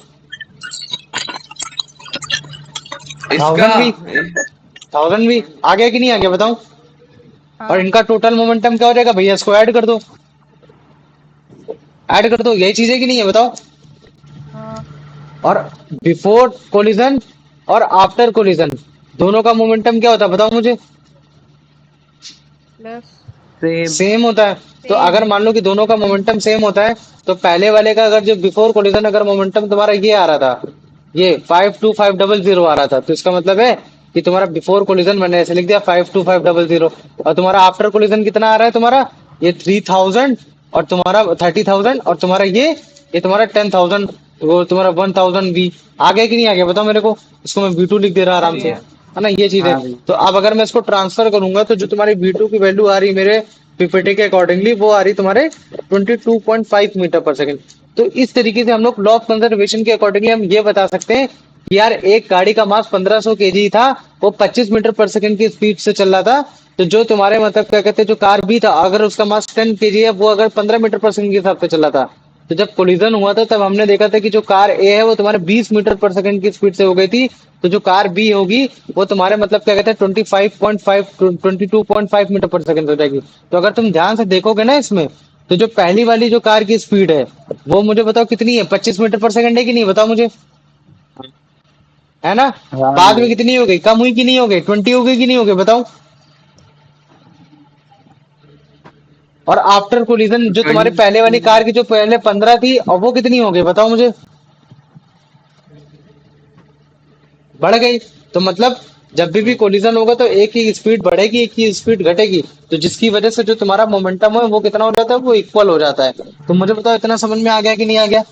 इसका 1000 भी, 1000 भी आ गया कि नहीं आ गया बताओ। और हाँ इनका टोटल मोमेंटम क्या हो जाएगा भैया, इसको ऐड कर दो, ऐड कर दो, यही चीज है कि नहीं है बताओ। हाँ और बिफोर कोलिजन और आफ्टर कोलिजन दोनों का मोमेंटम क्या होता है बताओ मुझे। Plus Same. सेम होता है। तो सेम। अगर मान लो कि दोनों का मोमेंटम सेम होता है, तो पहले वाले का अगर जो बिफोर कोलिजन अगर मोमेंटम तुम्हारा ये आ रहा था, ये 52500 आ रहा था, तो इसका मतलब है कि तुम्हारा बिफोर कोलिजन मैंने ऐसे लिख दिया 52500, और तुम्हारा आफ्टर कोलिजन कितना आ रहा है तुम्हारा, ये 3000, और तुम्हारा 30,000, और तुम्हारा ये तुम्हारा 10,000, वो तुम्हारा 1000 बी। आ गया कि नहीं आ गया बताओ मेरे को। इसको मैं बी टू लिख दे रहा आ आराम से, गया। है ना, ये चीज है। हाँ भाई। तो अब अगर मैं इसको ट्रांसफर करूंगा, तो जो तुम्हारी V2 की वैल्यू आ रही मेरे पीपीटी के अकॉर्डिंगली, वो आ रही तुम्हारे 22.5 मीटर पर सेकंड। तो इस तरीके से हम लोग लॉ ऑफ कंजर्वेशन के अकॉर्डिंगली हम ये बता सकते हैं कि यार एक गाड़ी का मास 1500 केजी था, वो 25 मीटर पर सेकंड की स्पीड से चल रहा था। तो जो तुम्हारे मतलब क्या कहते हैं, जो कार भी था, अगर उसका मास 10 केजी है, वो अगर 15 मीटर पर सेकंड के हिसाब से चल रहा था। तो जब कोलिजन हुआ था, तब हमने देखा था कि जो कार ए है वो तुम्हारे 20 मीटर पर सेकंड की स्पीड से हो गई थी। तो जो कार बी होगी, वो तुम्हारे मतलब क्या कहते हैं 25.5 22.5 मीटर पर सेकंड हो जाएगी। तो अगर तुम ध्यान से देखोगे ना इसमें, तो जो पहली वाली जो कार की स्पीड है, वो मुझे बताओ कितनी है, 25 मीटर पर सेकंड है कि नहीं बताओ मुझे, है ना। हाँ बाद में भाई। कितनी हो गई, कम हुई कि नहीं हो गई, 20 हो गई कि नहीं हो गई बताओ। और आफ्टर कोलिजन जो तुम्हारे पहले वाली कार की जो पहले 15 थी, और वो कितनी हो गई बताओ मुझे, बढ़ गई। तो मतलब जब भी कोलिजन होगा, तो एक की स्पीड बढ़ेगी, एक की स्पीड घटेगी। तो जिसकी वजह से जो तुम्हारा मोमेंटम है वो कितना हो जाता है, वो इक्वल हो जाता है। तो मुझे बताओ इतना समझ में आ गया कि नहीं आ गया।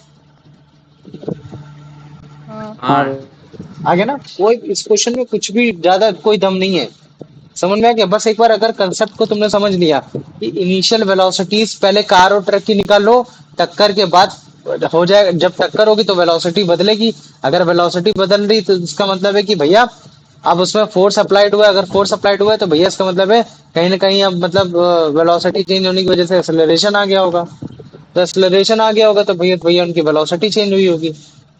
हाँ हाँ हाँ। भाई। आ गया ना। कोई इस क्वेश्चन में कुछ भी ज्यादा कोई दम नहीं है, समझ में आ गया। बस एक बार अगर कंसेप्ट को तुमने समझ लिया कि इनिशियल वेलोसिटीज पहले कार और ट्रक की निकाल लो, टक्कर के बाद हो जाए, जब टक्कर होगी तो वेलोसिटी बदलेगी। अगर वेलोसिटी बदल रही, तो इसका मतलब है कि भैया अब उसमें फोर्स अप्लाइड हुआ है। अगर फोर्स अप्लाइड हुआ है, तो भैया इसका मतलब है कहीं ना कहीं अब मतलब वेलोसिटी चेंज होने की वजह से एक्सेलरेशन आ गया होगा। तो एक्सेलरेशन आ गया होगा, तो भैया भैया उनकी वेलोसिटी चेंज हुई होगी।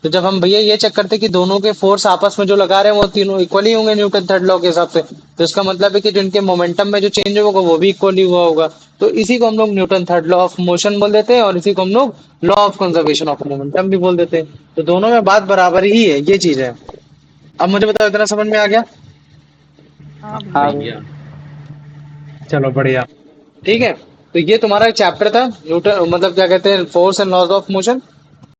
तो जब हम भैया ये चेक करते कि दोनों के फोर्स आपस में जो लगा रहे हैं वो तीनों इक्वली होंगे न्यूटन थर्ड लॉ के हिसाब से, तो इसका मतलब है कि जो इनके मोमेंटम में जो चेंज होगा वो भी इक्वली हुआ होगा। तो इसी को हम लोग Newton third law of motion बोल देते हैं, और इसी को हम लोग law of conservation of momentum भी बोल देते हैं। तो दोनों में बात बराबर ही है, ये चीज है। अब मुझे बताओ इतना समझ में आ गया। हाँ भैया। हाँ भैया। भाई। चलो बढ़िया। ठीक है। तो ये तुम्हारा चैप्टर था न्यूटन मतलब क्या कहते हैं, force and laws of motion.